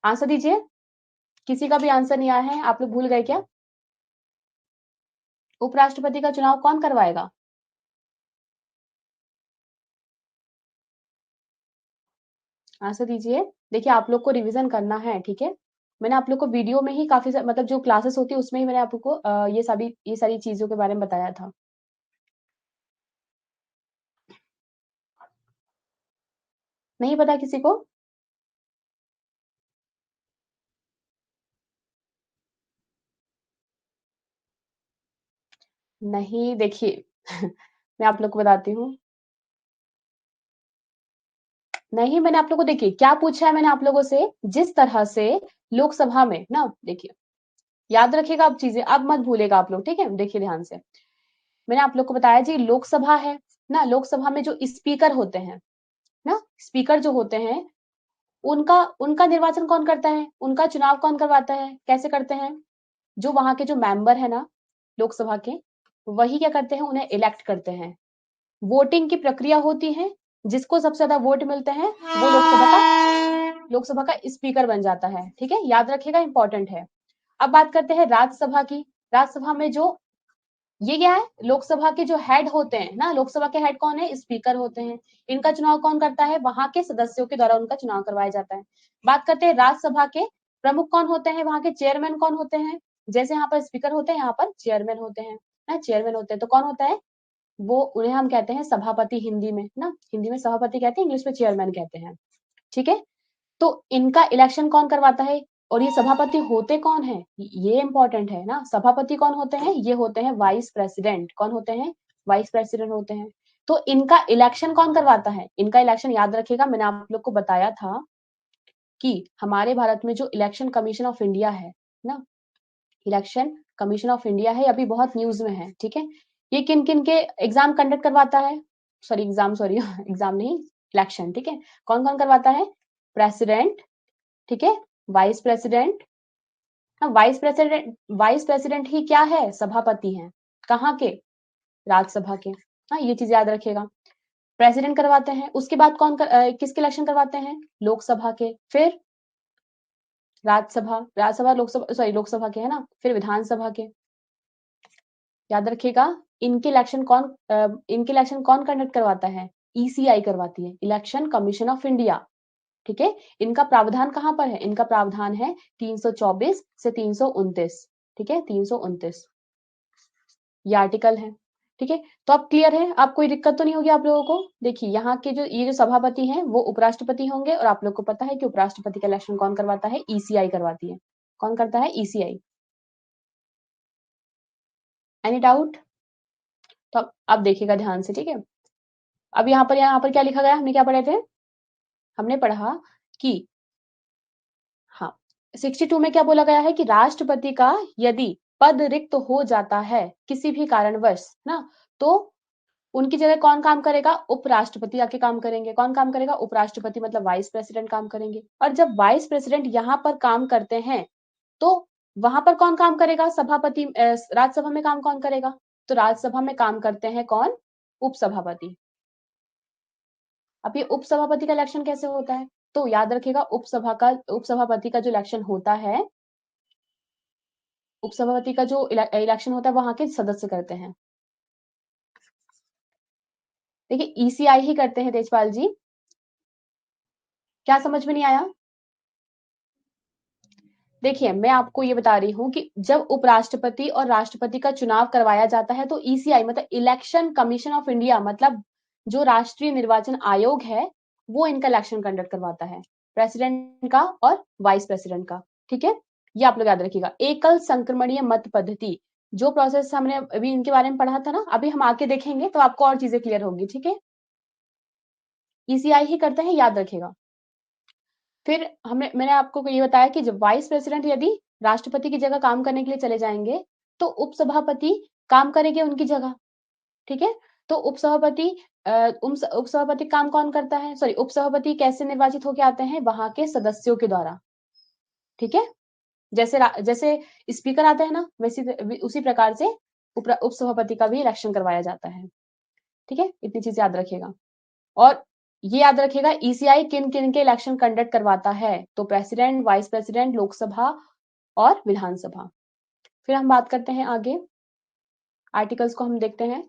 आंसर दीजिए। किसी का भी आंसर नहीं आया है, आप लोग भूल गए क्या? उपराष्ट्रपति का चुनाव कौन करवाएगा? आंसर दीजिए। देखिए, आप लोग को रिवीजन करना है, ठीक है। मैंने आप लोग को वीडियो में ही काफी मतलब जो क्लासेस होती है उसमें ही मैंने आप लोग को ये सारी चीजों के बारे में बताया था। नहीं पता किसी को? नहीं, देखिए मैं आप लोग को बताती हूँ। नहीं, मैंने आप लोगों को, देखिए क्या पूछा है मैंने आप लोगों से, जिस तरह से लोकसभा में ना, देखिए याद रखिएगा आप चीजें, अब मत भूलेगा आप लोग, ठीक है। देखिए ध्यान से, मैंने आप लोग को बताया जी, लोकसभा है ना, लोकसभा में जो स्पीकर होते हैं ना, स्पीकर जो होते हैं, उनका उनका निर्वाचन कौन करता है? उनका चुनाव कौन करवाता है? कैसे करते हैं? जो वहां के जो मेंबर है ना लोकसभा के, वही क्या करते हैं? उन्हें इलेक्ट करते हैं। वोटिंग की प्रक्रिया होती है, जिसको सबसे ज्यादा वोट मिलते हैं वो लोकसभा का स्पीकर बन जाता है, ठीक है। याद रखिएगा, इंपॉर्टेंट है। अब बात करते हैं राज्यसभा की। राज्यसभा में जो ये क्या है? लोकसभा के जो हेड होते हैं ना, लोकसभा के हेड कौन है? स्पीकर होते हैं। इनका चुनाव कौन करता है? वहां के सदस्यों के द्वारा उनका चुनाव करवाया जाता है। बात करते हैं राज्यसभा के प्रमुख कौन होते हैं, वहां के चेयरमैन कौन होते हैं? जैसे यहाँ पर स्पीकर होते हैं, यहाँ पर चेयरमैन होते हैं ना, चेयरमैन होते हैं, तो कौन होता है? वो, उन्हें हम कहते हैं सभापति, हिंदी में ना, हिंदी में सभापति कहते हैं, इंग्लिश में चेयरमैन कहते हैं, ठीक है। तो इनका इलेक्शन कौन करवाता है? और ये सभापति होते कौन है? ये इंपॉर्टेंट है ना। सभापति कौन होते हैं? ये होते हैं वाइस प्रेसिडेंट। कौन होते हैं? वाइस प्रेसिडेंट होते हैं। तो इनका इलेक्शन कौन करवाता है? इनका इलेक्शन, याद रखिएगा, मैंने आप लोग को बताया था कि हमारे भारत में जो इलेक्शन कमीशन ऑफ इंडिया है ना, इलेक्शन कमीशन ऑफ इंडिया है, अभी बहुत न्यूज में है, ठीक है। ये किन किन के एग्जाम कंडक्ट करवाता है? सॉरी एग्जाम नहीं, इलेक्शन, ठीक है। कौन कौन करवाता है? प्रेसिडेंट, ठीक है, वाइस प्रेसिडेंट। हाँ, वाइस प्रेसिडेंट ही क्या है? सभापति हैं। कहाँ के? राज्यसभा के। हाँ, ये चीज याद रखिएगा। प्रेसिडेंट करवाते हैं, उसके बाद किसके इलेक्शन करवाते हैं? लोकसभा के, फिर राज्यसभा लोकसभा, लोकसभा के, है ना, फिर विधानसभा के। याद रखिएगा, इनके इलेक्शन कौन कंडक्ट करवाता है? ईसीआई करवाती है, इलेक्शन कमीशन ऑफ इंडिया, ठीक है। इनका प्रावधान कहाँ पर है? इनका प्रावधान है 324 से 329, ठीक है, 329 ये आर्टिकल है, ठीक है। तो अब क्लियर है, आप कोई दिक्कत तो नहीं होगी आप लोगों को? देखिए, यहाँ के जो ये जो सभापति हैं वो उपराष्ट्रपति होंगे, और आप लोग को पता है कि उपराष्ट्रपति का इलेक्शन कौन करवाता है? ईसीआई करवाती है। कौन करता है? ईसीआई। Any doubt? तो अब देखिएगा ध्यान से, ठीक है। अब यहाँ पर क्या लिखा गया? हमने क्या पढ़े थे? हमने पढ़ा कि हाँ, 62 में क्या बोला गया है कि राष्ट्रपति का यदि पद रिक्त हो जाता है किसी भी कारणवश ना, तो उनकी जगह कौन काम करेगा? उपराष्ट्रपति आके काम करेंगे। कौन काम करेगा? उपराष्ट्रपति, मतलब वाइस प्रेसिडेंट काम करेंगे। और जब वाइस प्रेसिडेंट यहाँ पर काम करते हैं, तो वहां पर कौन काम करेगा? सभापति। राज्यसभा में काम कौन करेगा? तो राज्यसभा में काम करते हैं कौन? उपसभापति। अब ये उपसभापति का इलेक्शन कैसे होता है? तो याद रखिएगा उपसभापति का जो इलेक्शन होता है, उपसभापति का जो इलेक्शन होता है वहां के सदस्य करते हैं। देखिए ईसीआई ही करते हैं तेजपाल जी। क्या समझ में नहीं आया? देखिए मैं आपको ये बता रही हूँ कि जब उपराष्ट्रपति और राष्ट्रपति का चुनाव करवाया जाता है तो ईसीआई मतलब इलेक्शन कमीशन ऑफ इंडिया, मतलब जो राष्ट्रीय निर्वाचन आयोग है, वो इनका इलेक्शन कंडक्ट करवाता है, प्रेसिडेंट का और वाइस प्रेसिडेंट का। ठीक है, ये आप लोग याद रखिएगा। एकल संक्रमणीय मत पद्धति, जो प्रोसेस हमने अभी इनके बारे में पढ़ा था ना, अभी हम आके देखेंगे तो आपको और चीजें क्लियर होगी। ठीक है, ईसीआई ही करते हैं, याद रखिएगा। फिर मैंने आपको ये बताया कि जब वाइस प्रेसिडेंट यदि राष्ट्रपति की जगह काम करने के लिए चले जाएंगे तो उपसभापति काम करेंगे उनकी जगह। ठीक है, तो उपसभापति काम कौन करता है, सॉरी उपसभापति कैसे निर्वाचित होकर आते हैं, वहां के सदस्यों के द्वारा। ठीक है, जैसे जैसे स्पीकर आते हैं ना, वैसे उसी प्रकार से उपसभापति का भी इलेक्शन करवाया जाता है। ठीक है, इतनी चीज याद रखिएगा। और ये याद रखिएगा ईसीआई किन किन के इलेक्शन कंडक्ट करवाता है, तो प्रेसिडेंट, वाइस प्रेसिडेंट, लोकसभा और विधानसभा। फिर हम बात करते हैं आगे, आर्टिकल्स को हम देखते हैं।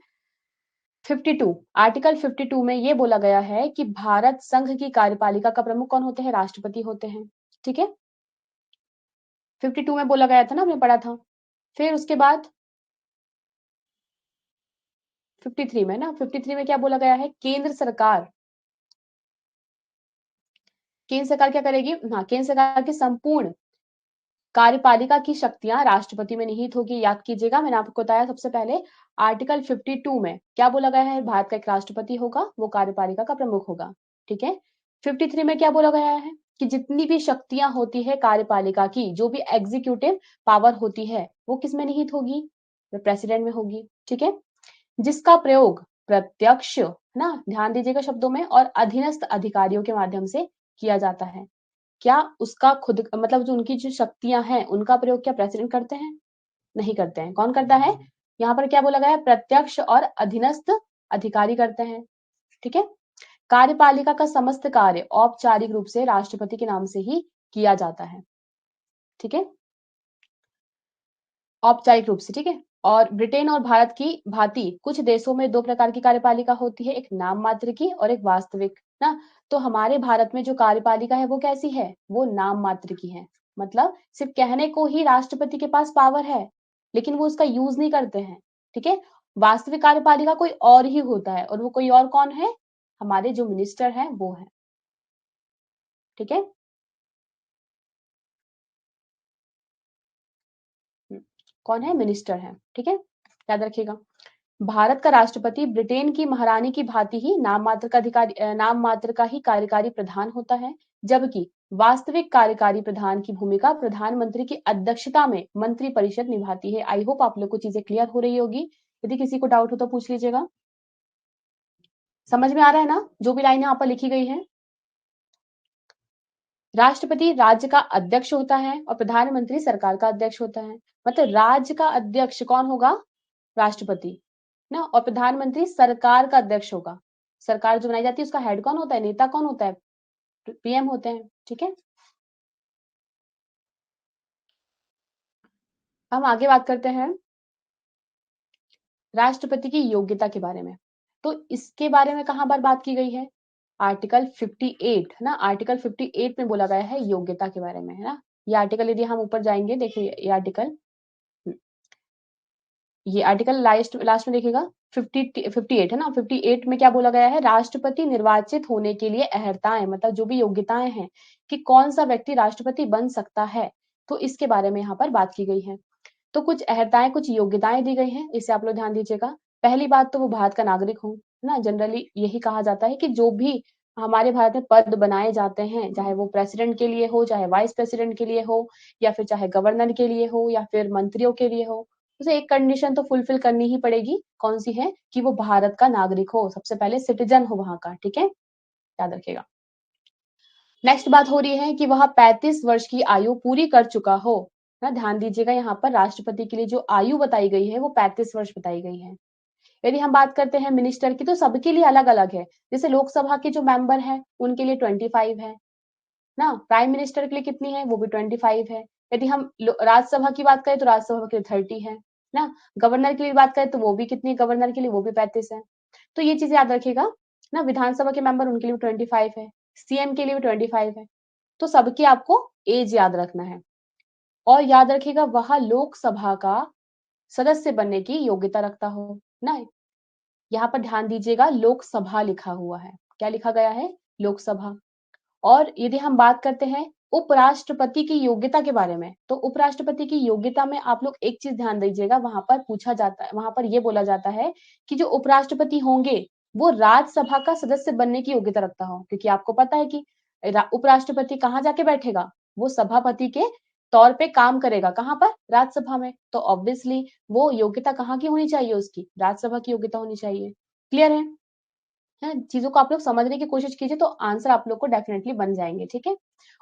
52, आर्टिकल 52 में ये बोला गया है कि भारत संघ की कार्यपालिका का प्रमुख कौन होते हैं, राष्ट्रपति होते हैं। ठीक है, 52 में बोला गया था ना, हमने पढ़ा था। फिर उसके बाद 53 में ना, 53 में क्या बोला गया है, केंद्र सरकार क्या करेगी, हाँ केंद्र सरकार की संपूर्ण कार्यपालिका की शक्तियां राष्ट्रपति में निहित होगी। याद कीजिएगा, मैंने आपको बताया सबसे पहले आर्टिकल 52 में क्या बोला गया है, भारत का एक राष्ट्रपति होगा, वो कार्यपालिका का प्रमुख होगा। ठीक है, 53 में क्या बोला गया है कि जितनी भी शक्तियां होती है कार्यपालिका की, जो भी एग्जीक्यूटिव पावर होती है, वो किस में निहित होगी, प्रेसिडेंट में होगी। ठीक है, जिसका प्रयोग प्रत्यक्ष ना, ध्यान दीजिएगा शब्दों में, और अधीनस्थ अधिकारियों के माध्यम से किया जाता है। क्या उसका खुद मतलब जो उनकी जो शक्तियां हैं उनका प्रयोग क्या प्रेसिडेंट करते हैं, नहीं करते हैं, कौन करता है, यहाँ पर क्या बोला गया है, प्रत्यक्ष और अधीनस्थ अधिकारी करते हैं। ठीक है, कार्यपालिका का समस्त कार्य औपचारिक रूप से राष्ट्रपति के नाम से ही किया जाता है। ठीक है, औपचारिक रूप से। ठीक है, और ब्रिटेन और भारत की भांति कुछ देशों में दो प्रकार की कार्यपालिका होती है, एक नाम मात्र की और एक वास्तविक ना। तो हमारे भारत में जो कार्यपालिका है वो कैसी है, वो नाम मात्र की है, मतलब सिर्फ कहने को ही राष्ट्रपति के पास पावर है, लेकिन वो उसका यूज नहीं करते हैं। ठीक है, वास्तविक कार्यपालिका कोई और ही होता है, और वो कोई और कौन है, हमारे जो मिनिस्टर हैं वो है। ठीक है, कौन है, मिनिस्टर है। ठीक है, याद रखिएगा। भारत का राष्ट्रपति ब्रिटेन की महारानी की भांति ही नाम मात्र का ही कार्यकारी प्रधान होता है, जबकि वास्तविक कार्यकारी प्रधान की भूमिका प्रधानमंत्री की अध्यक्षता में मंत्रिपरिषद निभाती है। आई होप आप लोग को चीजें क्लियर हो रही होगी, यदि किसी को डाउट हो तो पूछ लीजिएगा। समझ में आ रहा है ना जो भी लाइन यहाँ पर लिखी गई है। राष्ट्रपति राज्य का अध्यक्ष होता है और प्रधानमंत्री सरकार का अध्यक्ष होता है। मतलब राज्य का अध्यक्ष कौन होगा, राष्ट्रपति ना, और प्रधानमंत्री सरकार का अध्यक्ष होगा। सरकार जो बनाई जाती है उसका हेड कौन होता है, नेता कौन होता है, पीएम होते हैं। ठीक है, हम आगे बात करते हैं राष्ट्रपति की योग्यता के बारे में। तो इसके बारे में कहां पर बात की गई है, आर्टिकल 58 है ना, आर्टिकल 58 में बोला गया है योग्यता के बारे में, है ना। ये आर्टिकल यदि हम ऊपर जाएंगे, देखिए ये आर्टिकल, ये आर्टिकल लास्ट लास्ट में देखिएगा 58 है ना, 58 में क्या बोला गया है, राष्ट्रपति निर्वाचित होने के लिए अहर्ताएं, मतलब जो भी योग्यताएं हैं कि कौन सा व्यक्ति राष्ट्रपति बन सकता है, तो इसके बारे में यहाँ पर बात की गई है। तो कुछ अहर्ताएं, कुछ योग्यताएं दी गई हैं, इसे आप लोग ध्यान दीजिएगा। पहली बात तो वो भारत का नागरिक हो ना, जनरली यही कहा जाता है कि जो भी हमारे भारत में पद बनाए जाते हैं, चाहे वो प्रेसिडेंट के लिए हो, चाहे वाइस प्रेसिडेंट के लिए हो, या फिर चाहे गवर्नर के लिए हो, या फिर मंत्रियों के लिए हो, उसे एक कंडीशन तो फुलफिल करनी ही पड़ेगी। कौन सी है, कि वो भारत का नागरिक हो, सबसे पहले सिटीजन हो वहां का। ठीक है, याद रखिएगा। नेक्स्ट बात हो रही है कि वह 35 वर्ष की आयु पूरी कर चुका हो ना। ध्यान दीजिएगा, यहाँ पर राष्ट्रपति के लिए जो आयु बताई गई है वो 35 वर्ष बताई गई है। यदि हम बात करते हैं मिनिस्टर की, तो सबके लिए अलग अलग है। जैसे लोकसभा के जो मेंबर हैं उनके लिए 25 है, ना। प्राइम मिनिस्टर के लिए कितनी है, वो भी 25 है। यदि हम राज्यसभा की बात करें तो राज्यसभा के लिए 30 है ना। गवर्नर के लिए बात करें तो वो भी कितनी है, गवर्नर के लिए वो भी 35 है। तो ये चीज याद रखिएगा ना। विधानसभा के मेंबर उनके लिए भी 25 है, सीएम के लिए भी 25 है। तो सबकी आपको एज याद रखना है। और याद रखिएगा वह लोकसभा का सदस्य बनने की योग्यता रखता हो ना। यहाँ पर ध्यान दीजिएगा, लोकसभा लिखा हुआ है, क्या लिखा गया है, लोकसभा। और यदि हम बात करते हैं उपराष्ट्रपति की योग्यता के बारे में, तो उपराष्ट्रपति की योग्यता में आप लोग एक चीज ध्यान दीजिएगा, वहां पर पूछा जाता है, वहां पर यह बोला जाता है कि जो उपराष्ट्रपति होंगे वो राज्यसभा का सदस्य बनने की योग्यता रखता हो। क्योंकि आपको पता है कि उपराष्ट्रपति कहाँ जाके बैठेगा, वो सभापति के तौर पे काम करेगा, कहाँ पर, राज्यसभा में। तो ऑब्वियसली वो योग्यता कहाँ की होनी चाहिए, उसकी राज्यसभा की योग्यता होनी चाहिए। क्लियर है, चीजों को आप लोग समझने की कोशिश कीजिए तो आंसर आप लोग को डेफिनेटली बन जाएंगे। ठीक है,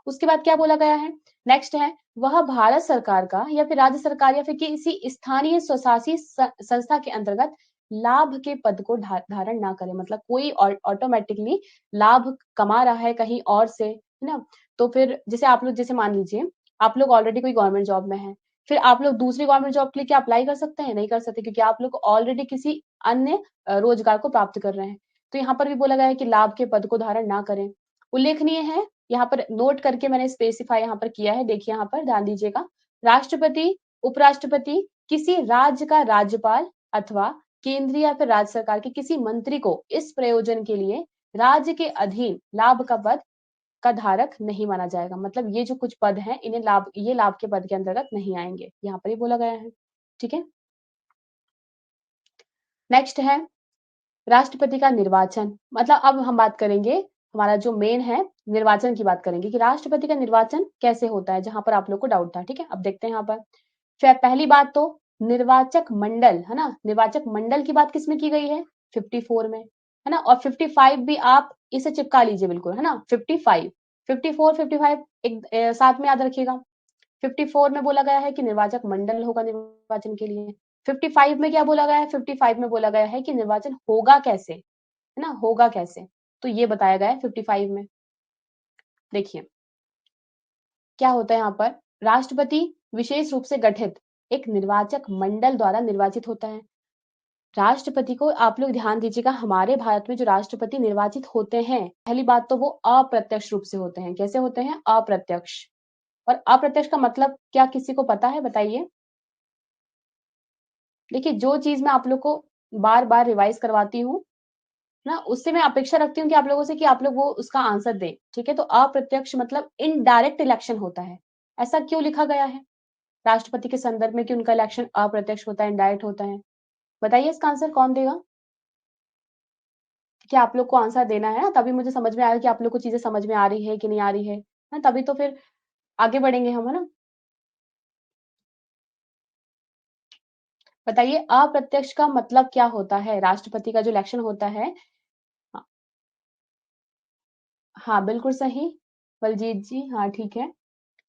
उसके बाद क्या बोला गया है, नेक्स्ट है, वह भारत सरकार का या फिर राज्य सरकार या फिर किसी स्थानीय स्वशासी संस्था के अंतर्गत लाभ के पद को धारण ना करे। मतलब कोई ऑटोमेटिकली लाभ कमा रहा है कहीं और से, है ना। तो फिर जैसे आप लोग, जैसे मान लीजिए आप लोग ऑलरेडी कोई गवर्नमेंट जॉब में है, फिर आप लोग दूसरी गवर्नमेंट जॉब के लिए क्या अप्लाई कर सकते हैं, नहीं कर सकते, क्योंकि आप लोग ऑलरेडी किसी अन्य रोजगार को प्राप्त कर रहे हैं। तो यहाँ पर भी बोला गया है कि लाभ के पद को धारण ना करें। उल्लेखनीय है, यहाँ पर नोट करके मैंने स्पेसिफाई यहाँ पर किया है, देखिए यहाँ पर ध्यान दीजिएगा, राष्ट्रपति, उपराष्ट्रपति, किसी राज्य का राज्यपाल अथवा केंद्रीय या फिर राज्य सरकार के किसी मंत्री को इस प्रयोजन के लिए राज्य के अधीन लाभ का पद का धारक नहीं माना जाएगा। मतलब ये जो कुछ पद हैं, इन्हें लाभ, ये लाभ के पद के अंतर्गत नहीं आएंगे, यहाँ पर ही बोला गया है। ठीक है, नेक्स्ट है राष्ट्रपति का निर्वाचन। मतलब अब हम बात करेंगे, हमारा जो मेन है निर्वाचन की बात करेंगे कि राष्ट्रपति का निर्वाचन कैसे होता है, जहां पर आप लोग को डाउट था। ठीक है, अब देखते हैं यहाँ पर। पहली बात तो निर्वाचक मंडल, है ना, निर्वाचक मंडल की बात किसमें की गई है, 54 में, है ना। और 55 भी आप इसे चिपका लीजिए बिल्कुल, है ना। 55, 54, 55 एक साथ में याद रखिएगा। 54 में बोला गया है कि निर्वाचक मंडल होगा निर्वाचन के लिए। 55 में क्या बोला गया है, 55 में बोला गया है कि निर्वाचन होगा कैसे, है ना, होगा कैसे। तो ये बताया गया है 55 में। देखिए क्या होता है यहाँ पर, राष्ट्रपति विशेष रूप से गठित एक निर्वाचक मंडल द्वारा निर्वाचित होता है। राष्ट्रपति को आप लोग ध्यान दीजिएगा, हमारे भारत में जो राष्ट्रपति निर्वाचित होते हैं, पहली बात तो वो अप्रत्यक्ष रूप से होते हैं। कैसे होते हैं, अप्रत्यक्ष। और अप्रत्यक्ष का मतलब क्या किसी को पता है, बताइए। देखिए जो चीज मैं आप लोग को बार बार रिवाइज करवाती हूँ ना, उससे मैं अपेक्षा रखती हूँ कि आप लोगों से कि आप लोग वो उसका आंसर दें। ठीक है, तो अप्रत्यक्ष मतलब इनडायरेक्ट इलेक्शन होता है। ऐसा क्यों लिखा गया है राष्ट्रपति के संदर्भ में कि उनका इलेक्शन अप्रत्यक्ष होता है, इनडायरेक्ट होता है, बताइए इसका आंसर कौन देगा। कि आप लोग को आंसर देना है ना, तभी मुझे समझ में आएगा कि आप लोग को चीजें समझ में आ रही है कि नहीं आ रही है ना, तभी तो फिर आगे बढ़ेंगे हम, है ना। बताइए अप्रत्यक्ष का मतलब क्या होता है, राष्ट्रपति का जो इलेक्शन होता है। हाँ, हाँ बिल्कुल सही बलजीत जी, हाँ ठीक है।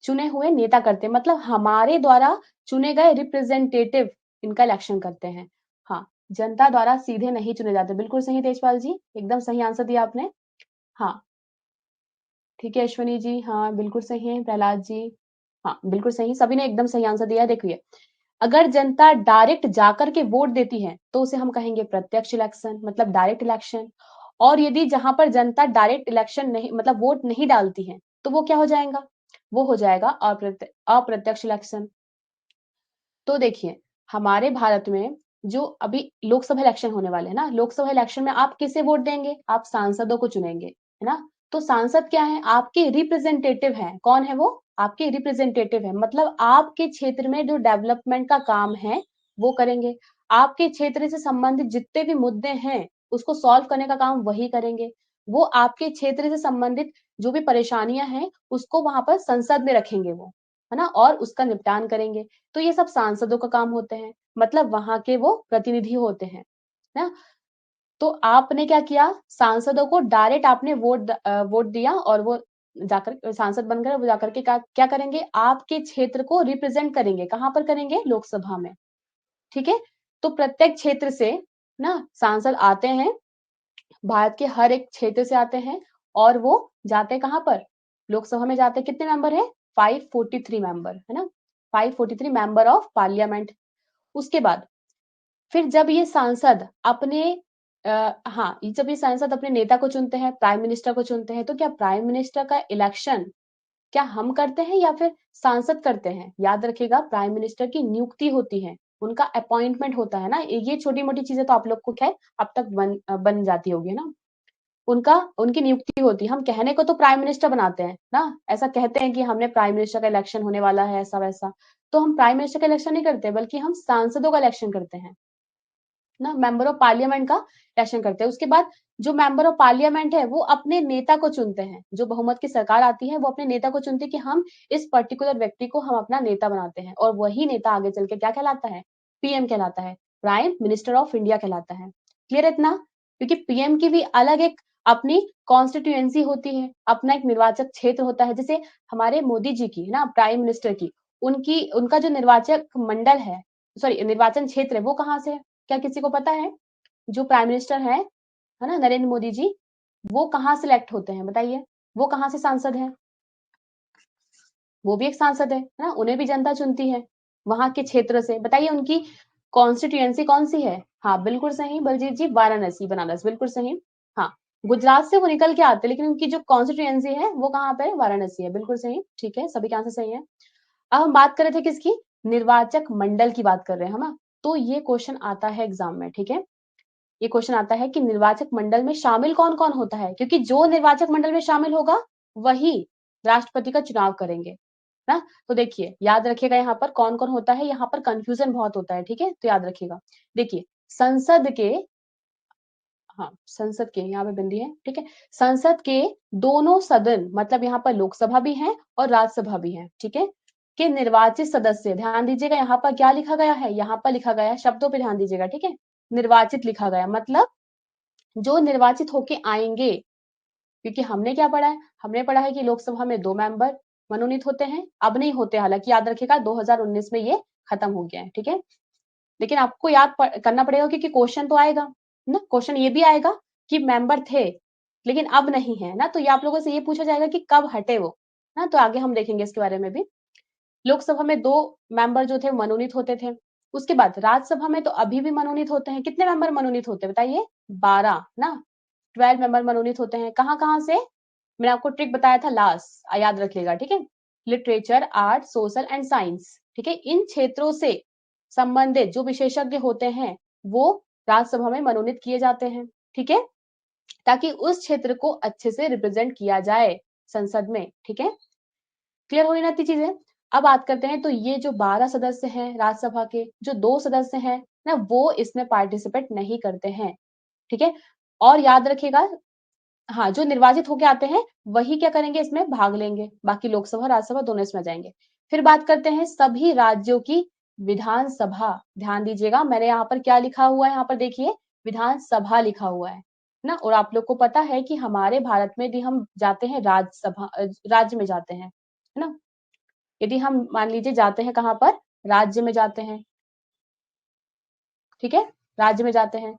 चुने हुए नेता करते हैं, मतलब हमारे द्वारा चुने गए रिप्रेजेंटेटिव इनका इलेक्शन करते हैं। हाँ, जनता द्वारा सीधे नहीं चुने जाते, बिल्कुल सही तेजपाल जी, एकदम सही आंसर दिया आपने। हाँ ठीक है अश्विनी जी, हाँ बिल्कुल सही है प्रहलाद जी, हाँ बिल्कुल सही, सभी ने एकदम सही आंसर दिया है। देखिए अगर जनता डायरेक्ट जाकर के वोट देती है तो उसे हम कहेंगे प्रत्यक्ष इलेक्शन, मतलब डायरेक्ट इलेक्शन। और यदि जहां पर जनता डायरेक्ट इलेक्शन नहीं, मतलब वोट नहीं डालती है, तो वो क्या हो जाएगा, वो हो जाएगा अप्रत्यक्ष इलेक्शन। तो देखिए हमारे भारत में जो अभी लोकसभा इलेक्शन होने वाले हैं ना, लोकसभा इलेक्शन में आप किसे वोट देंगे, आप सांसदों को चुनेंगे, है ना। तो सांसद क्या है, आपके रिप्रेजेंटेटिव है। कौन है वो, आपके रिप्रेजेंटेटिव है, मतलब आपके क्षेत्र में जो डेवलपमेंट का काम है वो करेंगे। आपके क्षेत्र से संबंधित जितने भी मुद्दे हैं उसको सॉल्व करने का काम वही करेंगे। वो आपके क्षेत्र से संबंधित जो भी परेशानियां हैं उसको वहां पर संसद में रखेंगे वो, है ना, और उसका निपटान करेंगे। तो ये सब सांसदों का काम होते हैं, मतलब वहां के वो प्रतिनिधि होते हैं ना। तो आपने क्या किया, सांसदों को डायरेक्ट आपने वोट दिया और वो जाकर सांसद बनकर वो जाकर के क्या करेंगे, आपके क्षेत्र को रिप्रेजेंट करेंगे। कहां पर करेंगे, लोकसभा में। ठीक है, तो प्रत्येक क्षेत्र से ना सांसद आते हैं, भारत के हर एक क्षेत्र से आते हैं और वो जाते कहां पर, लोकसभा में जाते हैं कितने मेंबर है? 543 मेंबर, है ना? 543 मेंबर ऑफ पार्लियामेंट। उसके बाद फिर जब ये सांसद अपने जब ये सांसद अपने नेता को चुनते हैं, प्राइम मिनिस्टर को चुनते हैं, तो क्या प्राइम मिनिस्टर का इलेक्शन क्या हम करते हैं या फिर सांसद करते हैं? याद रखिएगा, प्राइम मिनिस्टर की नियुक्ति होती है, उनका अपॉइंटमेंट होता है ना। ये छोटी मोटी चीजें तो आप लोग को खैर अब तक बन जाती होगी ना। उनकी नियुक्ति होती है। हम कहने को तो प्राइम मिनिस्टर बनाते हैं ना, ऐसा कहते हैं कि हमने प्राइम मिनिस्टर का इलेक्शन होने वाला है, ऐसा वैसा। तो हम प्राइम मिनिस्टर का इलेक्शन नहीं करते, बल्कि हम सांसदों का इलेक्शन करते हैं ना, मेंबर ऑफ पार्लियामेंट का इलेक्शन करते हैं। उसके बाद जो मेंबर ऑफ पार्लियामेंट है वो अपने नेता को चुनते हैं। जो बहुमत की सरकार आती है वो अपने नेता को चुनती है कि हम इस पर्टिकुलर व्यक्ति को हम अपना नेता बनाते हैं, और वही नेता आगे चल के क्या कहलाता है? पीएम कहलाता है, प्राइम मिनिस्टर ऑफ इंडिया कहलाता है। क्लियर है इतना? क्योंकि पीएम की भी अलग एक अपनी कॉन्स्टिट्यूएंसी होती है, अपना एक निर्वाचक क्षेत्र होता है। जैसे हमारे मोदी जी की ना, प्राइम मिनिस्टर की, उनका जो निर्वाचक मंडल है, सॉरी निर्वाचन क्षेत्र है, वो कहाँ से है? क्या किसी को पता है? जो प्राइम मिनिस्टर है ना, नरेंद्र मोदी जी, वो कहाँ सिलेक्ट होते हैं बताइए? वो कहाँ से सांसद हैं? वो भी एक सांसद है ना? उन्हें भी जनता चुनती है वहां के क्षेत्र से। बताइए उनकी कॉन्स्टिट्यूएंसी कौन सी है? हाँ बिल्कुल सही बलजीत जी, वाराणसी, बनारस, बिल्कुल सही। हाँ, गुजरात से वो निकल के आते हैं, लेकिन उनकी जो कॉन्स्टिट्यूएंसी है वो कहाँ पे है? वाराणसी है, बिल्कुल सही। ठीक है, सभी के आंसर सही है। अब हम बात कर रहे थे किसकी? निर्वाचक मंडल की बात कर रहे हैं हम ना। तो ये क्वेश्चन आता है एग्जाम में, ठीक है। ये क्वेश्चन आता है कि निर्वाचक मंडल में शामिल कौन कौन होता है, क्योंकि जो निर्वाचक मंडल में शामिल होगा वही राष्ट्रपति का चुनाव करेंगे ना। तो देखिए याद रखिएगा यहाँ पर कौन कौन होता है, यहाँ पर कंफ्यूजन बहुत होता है, ठीक है, तो याद रखिएगा। देखिए संसद के, हाँ संसद के, यहाँ पे बिंदी है, ठीक है। संसद के दोनों सदन, मतलब यहाँ पर लोकसभा भी है और राज्यसभा भी है, ठीक है, के निर्वाचित सदस्य, ध्यान दीजिएगा यहाँ पर क्या लिखा गया है, यहाँ पर लिखा गया है, शब्दों पे ध्यान दीजिएगा, ठीक है। निर्वाचित लिखा गया मतलब जो निर्वाचित होके आएंगे। क्योंकि हमने क्या पढ़ा है? हमने पढ़ा है कि लोकसभा में 2 मेंबर मनोनीत होते हैं, अब नहीं होते, हालांकि याद रखिएगा 2019 में ये खत्म हो गया है, ठीक है। लेकिन आपको करना पड़ेगा, क्योंकि क्वेश्चन तो आएगा ना, क्वेश्चन ये भी आएगा कि मेंबर थे लेकिन अब नहीं है ना, तो ये आप लोगों से ये पूछा जाएगा कि कब हटे वो ना, तो आगे हम देखेंगे इसके बारे में भी। लोकसभा में 2 मेंबर जो थे मनोनीत होते थे। उसके बाद राज्यसभा में तो अभी भी मनोनीत होते हैं। कितने मेंबर मनोनीत होते हैं बताइए? 12 ना, 12 मेंबर मनोनीत होते हैं। कहाँ कहाँ से? मैंने आपको ट्रिक बताया था लास्ट, याद रखिएगा, ठीक है। Literature, art, social and science, ठीक है, इन क्षेत्रों से संबंधित जो विशेषज्ञ होते हैं वो राज्यसभा में मनोनीत किए जाते हैं, ठीक है, ताकि उस क्षेत्र को अच्छे से रिप्रेजेंट किया जाए संसद में, ठीक है। क्लियर हो रही ना इतनी चीजें? अब बात करते हैं, तो ये जो 12 सदस्य हैं राज्यसभा के, जो 2 सदस्य हैं ना, वो इसमें पार्टिसिपेट नहीं करते हैं, ठीक है। और याद रखिएगा, हाँ, जो निर्वाचित होके आते हैं वही क्या करेंगे, इसमें भाग लेंगे, बाकी लोकसभा राज्यसभा दोनों इसमें जाएंगे। फिर बात करते हैं सभी राज्यों की विधानसभा। ध्यान दीजिएगा मैंने यहाँ पर क्या लिखा हुआ है, यहाँ पर देखिए विधानसभा लिखा हुआ है ना। और आप लोग को पता है कि हमारे भारत में यदि हम जाते हैं राज्यसभा, राज्य में जाते हैं, है ना, यदि हम मान लीजिए जाते हैं कहाँ पर, राज्य में जाते हैं, ठीक है, राज्य में जाते हैं।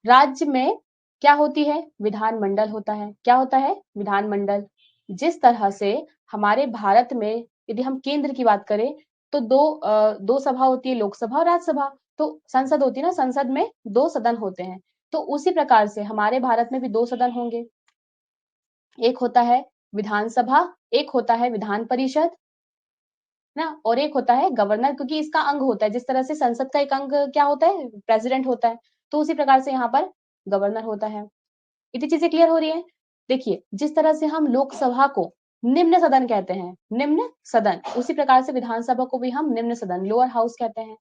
राज्य में क्या होती है? विधानमंडल होता है। क्या होता है? विधानमंडल। जिस तरह से हमारे भारत में यदि हम केंद्र की बात करें तो दो सभा होती है, लोकसभा और राज्यसभा। तो संसद होती है ना, संसद में 2 सदन होते हैं। तो उसी प्रकार से हमारे भारत में भी 2 सदन होंगे। एक होता है विधानसभा, एक होता है विधान परिषद ना, और एक होता है गवर्नर, क्योंकि इसका अंग होता है, जिस तरह से संसद का एक अंग क्या होता है, प्रेसिडेंट होता है, तो उसी प्रकार से यहाँ पर गवर्नर होता है। इतनी चीजें क्लियर हो रही है? देखिए जिस तरह से हम लोकसभा को निम्न सदन कहते हैं, निम्न सदन, उसी प्रकार से विधानसभा को भी हम निम्न सदन, लोअर हाउस कहते हैं।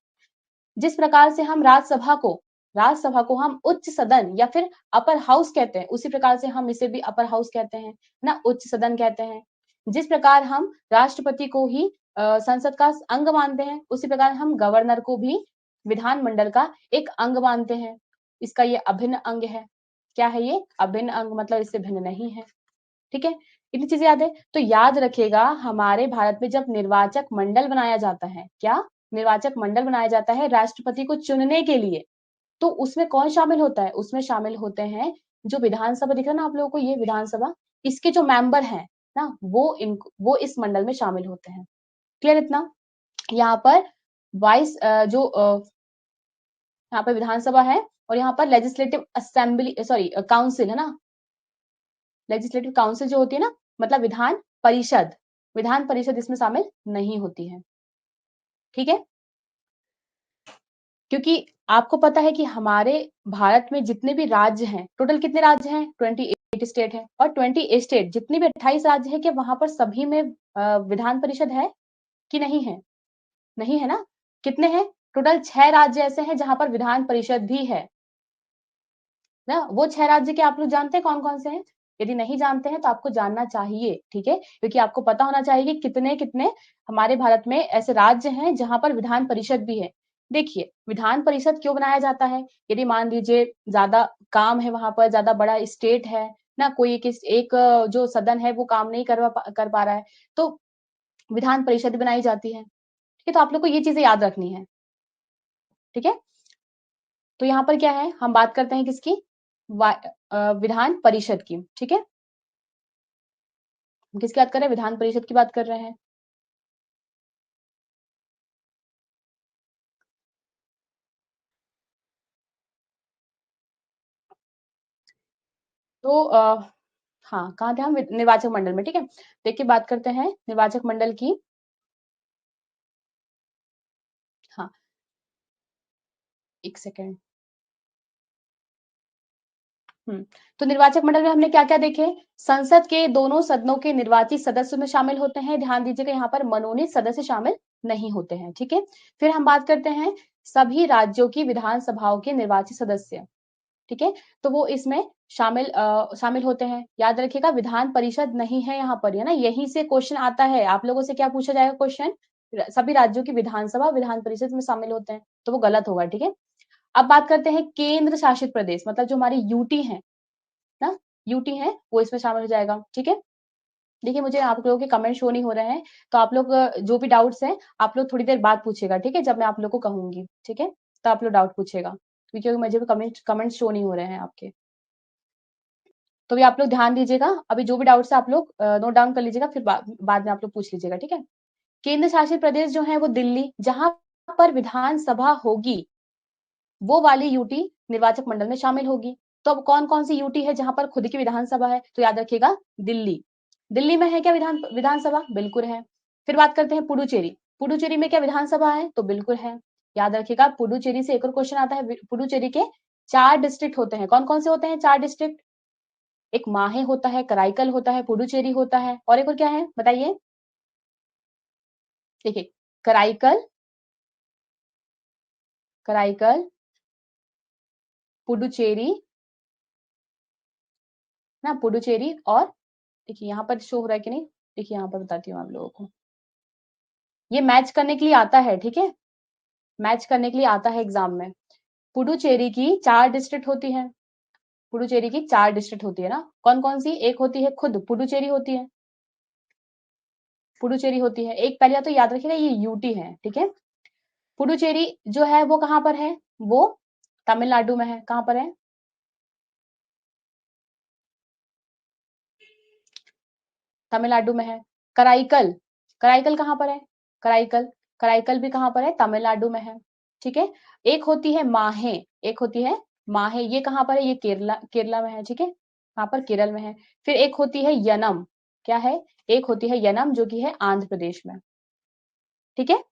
जिस प्रकार से हम राज्यसभा को हम उच्च सदन या फिर अपर हाउस कहते हैं, उसी प्रकार से हम इसे भी अपर हाउस कहते हैं ना, उच्च सदन कहते हैं। जिस प्रकार हम राष्ट्रपति को ही संसद का अंग मानते हैं, उसी प्रकार हम गवर्नर को भी विधानमंडल का एक अंग मानते हैं। इसका ये अभिन्न अंग है। क्या है ये? अभिन्न अंग, मतलब इससे भिन्न नहीं है, ठीक है। इतनी चीजें याद है? तो याद रखिएगा हमारे भारत में जब निर्वाचक मंडल बनाया जाता है, क्या निर्वाचक मंडल बनाया जाता है राष्ट्रपति को चुनने के लिए, तो उसमें कौन शामिल होता है? उसमें शामिल होते हैं जो विधानसभा, दिख रहा है ना आप लोगों को, ये विधानसभा, इसके जो मेंबर हैं, ना, वो इस मंडल में शामिल होते हैं। क्लियर इतना? यहाँ पर यहाँ पर विधानसभा है और यहाँ पर लेजिस्लेटिव असेंबली सॉरी काउंसिल है ना, लेजिस्लेटिव काउंसिल जो होती है ना, मतलब विधान परिषद इसमें शामिल नहीं होती है। ठीक है? क्योंकि आपको पता है कि हमारे भारत में जितने भी राज्य हैं, टोटल कितने राज्य हैं? 28 स्टेट है, और 28 स्टेट जितनी भी 28 राज्य है, क्या वहां पर सभी में विधान परिषद है कि नहीं है? नहीं है ना। कितने हैं? टोटल 6 राज्य ऐसे हैं जहां पर विधान परिषद भी है ना। वो 6 राज्य के आप लोग जानते हैं कौन कौन से हैं? यदि नहीं जानते हैं तो आपको जानना चाहिए, ठीक है, क्योंकि आपको पता होना चाहिए कि कितने कितने हमारे भारत में ऐसे राज्य हैं जहां पर विधान परिषद भी है। देखिए, विधान परिषद क्यों बनाया जाता है? यदि मान लीजिए ज्यादा काम है, वहां पर ज्यादा बड़ा स्टेट है ना, कोई एक जो सदन है वो काम नहीं कर पा रहा है, तो विधान परिषद बनाई जाती है। ठीक है, तो आप लोग को ये चीजें याद रखनी है। ठीक है, तो यहाँ पर क्या है, हम बात करते हैं किसकी? विधान परिषद की। ठीक है, हम किसकी बात कर रहे हैं? विधान परिषद की बात कर रहे हैं। तो हाँ, कहाँ थे हम? निर्वाचक मंडल में। ठीक है, देखिए बात करते हैं निर्वाचक मंडल की। हाँ, एक सेकेंड। तो निर्वाचक मंडल में हमने क्या क्या देखे? संसद के दोनों सदनों के निर्वाचित सदस्य में शामिल होते हैं। ध्यान दीजिएगा, यहाँ पर मनोनीत सदस्य शामिल नहीं होते हैं। ठीक है, फिर हम बात करते हैं सभी राज्यों की विधानसभाओं के निर्वाचित सदस्य। ठीक है, तो वो इसमें शामिल होते हैं। याद रखिएगा, विधान परिषद नहीं है यहाँ पर, है ना, यहीं से क्वेश्चन आता है। आप लोगों से क्या पूछा जाएगा क्वेश्चन? सभी राज्यों की विधानसभा विधान परिषद में शामिल होते हैं, तो वो गलत होगा। ठीक है, अब बात करते हैं केंद्र शासित प्रदेश, मतलब जो हमारी यूटी है ना, यूटी है, वो इसमें शामिल हो जाएगा। ठीक है, देखिए मुझे आप लोगों के कमेंट शो नहीं हो रहे हैं, तो आप लोग जो भी डाउट्स हैं आप लोग थोड़ी देर बाद पूछेगा। ठीक है, जब मैं आप लोग को कहूंगी, ठीक है, तो आप लोग डाउट पूछेगा, क्योंकि मुझे भी कमेंट शो नहीं हो रहे हैं आपके। तो भी आप लोग ध्यान दीजिएगा, अभी जो भी डाउट्स है आप लोग नोट डाउन कर लीजिएगा, फिर बाद में आप लोग पूछ लीजिएगा। ठीक है, केंद्र शासित प्रदेश जो है वो दिल्ली, जहां पर विधानसभा होगी वो वाली यूटी निर्वाचक मंडल में शामिल होगी। तो अब कौन कौन सी यूटी है जहां पर खुद की विधानसभा है? तो याद रखिएगा, दिल्ली। दिल्ली में है क्या विधानसभा? बिल्कुल है। फिर बात करते हैं पुडुचेरी। पुडुचेरी में क्या विधानसभा है? तो बिल्कुल है। याद रखिएगा, पुडुचेरी से एक और क्वेश्चन आता है। पुडुचेरी के 4 डिस्ट्रिक्ट होते हैं। कौन कौन से होते हैं 4 डिस्ट्रिक्ट? एक माहे होता है, कराईकल होता है, पुडुचेरी होता है, और एक और क्या है बताइए? देखिए, कराईकल, कराईकल, पुडुचेरी ना, पुडुचेरी, और देखिए यहाँ पर शो हो रहा है कि नहीं, देखिए यहाँ पर बताती हूँ आप लोगों को। ये मैच करने के लिए आता है। ठीक है, मैच करने के लिए आता है एग्जाम में। पुडुचेरी की 4 डिस्ट्रिक्ट होती है। पुडुचेरी की 4 डिस्ट्रिक्ट होती है ना, कौन कौन सी? एक होती है खुद पुडुचेरी होती है, पुडुचेरी होती है एक। पहले तो याद रखिएगा ये यूटी है। ठीक है, पुडुचेरी जो है वो कहां पर है? वो तमिलनाडु में है। कहां पर है? तमिलनाडु में है। कराईकल, कराईकल कहां पर है? कराईकल, कराईकल भी कहां पर है? तमिलनाडु में है। ठीक है, एक होती है माहे, एक होती है माहे, ये कहां पर है? ये केरला, केरला में है। ठीक है, कहां पर? केरल में है। फिर एक होती है यनम, क्या है? एक होती है यनम, जो कि है आंध्र प्रदेश में। ठीक है,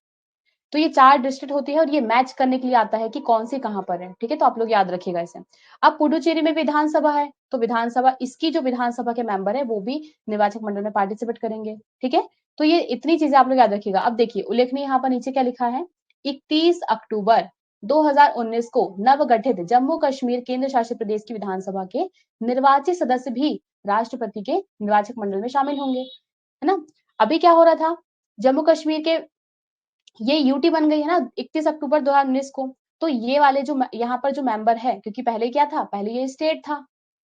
तो ये 4 डिस्ट्रिक्ट होती है और ये मैच करने के लिए आता है कि कौन सी कहां पर है। ठीक है, तो आप लोग याद रखिएगा इसे। अब पुडुचेरी में विधानसभा है, तो विधानसभा, इसकी जो विधानसभा के मेंबर है वो भी निर्वाचक मंडल में पार्टिसिपेट करेंगे। ठीक है, तो ये इतनी चीजें आप लोग याद रखिएगा। अब देखिए उल्लेखनीय यहाँ पर नीचे क्या लिखा है? 31 अक्टूबर 2019 को नवगठित जम्मू कश्मीर केंद्र शासित प्रदेश की विधानसभा के निर्वाचित सदस्य भी राष्ट्रपति के निर्वाचक मंडल में शामिल होंगे, है ना। अभी क्या हो रहा था? जम्मू कश्मीर के ये यूटी बन गई है ना 31 अक्टूबर 2019 को। तो ये वाले जो यहाँ पर जो मेंबर है, क्योंकि पहले क्या था? पहले ये स्टेट था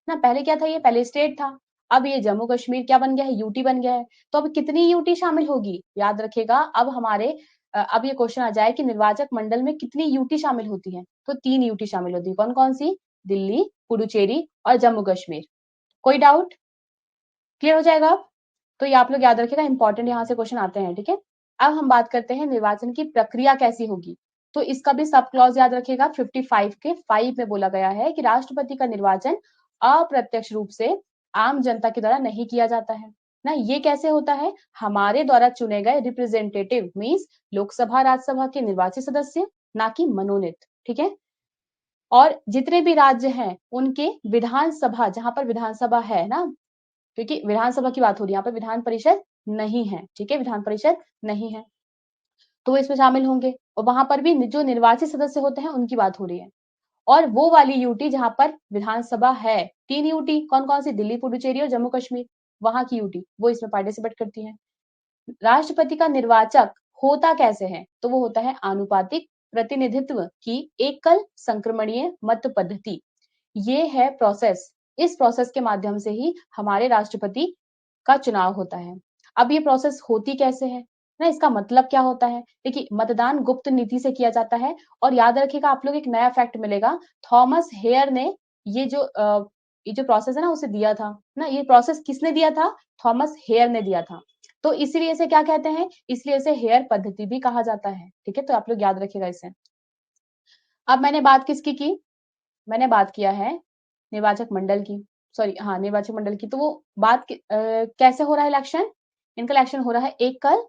ना, पहले क्या था? ये पहले स्टेट था। अब ये जम्मू कश्मीर क्या बन गया है? यूटी बन गया है। तो अब कितनी यूटी शामिल होगी? याद रखेगा, अब हमारे अब ये क्वेश्चन आ जाए कि निर्वाचक मंडल में कितनी यूटी शामिल होती है? तो 3 यूटी शामिल होती है। कौन कौन सी? दिल्ली, पुडुचेरी और जम्मू कश्मीर। कोई डाउट? क्लियर हो जाएगा अब? तो ये आप लोग याद रखिएगा, इंपॉर्टेंट यहाँ से क्वेश्चन आते हैं, ठीक है। अब हम बात करते हैं निर्वाचन की प्रक्रिया कैसी होगी। तो इसका भी सब क्लॉज याद रखिएगा। 55 के 5 में बोला गया है कि राष्ट्रपति का निर्वाचन अप्रत्यक्ष रूप से आम जनता के द्वारा नहीं किया जाता है ना। ये कैसे होता है, हमारे द्वारा चुने गए रिप्रेजेंटेटिव मीन्स लोकसभा राज्यसभा के निर्वाचित सदस्य, ना कि मनोनीत, ठीक है। और जितने भी राज्य हैं उनके विधानसभा, जहां पर विधानसभा है ना, क्योंकि विधानसभा की बात हो रही है यहाँ पर, विधान परिषद नहीं है, ठीक है, विधान परिषद नहीं है, तो वो इसमें शामिल होंगे। और वहां पर भी जो निर्वाचित सदस्य होते हैं उनकी बात हो रही है। और वो वाली यूटी जहां पर विधानसभा है, 3 यूटी कौन कौन सी, दिल्ली, पुडुचेरी और जम्मू कश्मीर, वहां की यूटी वो इसमें पार्टिसिपेट करती है। राष्ट्रपति का निर्वाचक होता कैसे है, तो वो होता है आनुपातिक प्रतिनिधित्व की एकल संक्रमणीय मत पद्धति। ये है प्रोसेस, इस प्रोसेस के माध्यम से ही हमारे राष्ट्रपति का चुनाव होता है। अब ये प्रोसेस होती कैसे है ना, इसका मतलब क्या होता है। देखिए, मतदान गुप्त नीति से किया जाता है। और याद रखिएगा आप लोग, एक नया फैक्ट मिलेगा, थॉमस हेयर ने ये जो प्रोसेस है ना उसे दिया था ना। ये प्रोसेस किसने दिया था, थॉमस हेयर ने दिया था। तो इसीलिए इसे क्या कहते हैं, इसलिए इसे हेयर पद्धति भी कहा जाता है, ठीक है। तो आप लोग याद रखिएगा इसे। अब मैंने बात किसकी की, मैंने बात किया है निर्वाचक मंडल की, सॉरी हाँ निर्वाचक मंडल की। तो वो बात कैसे हो रहा है इलेक्शन, इनका इलेक्शन हो रहा है एकल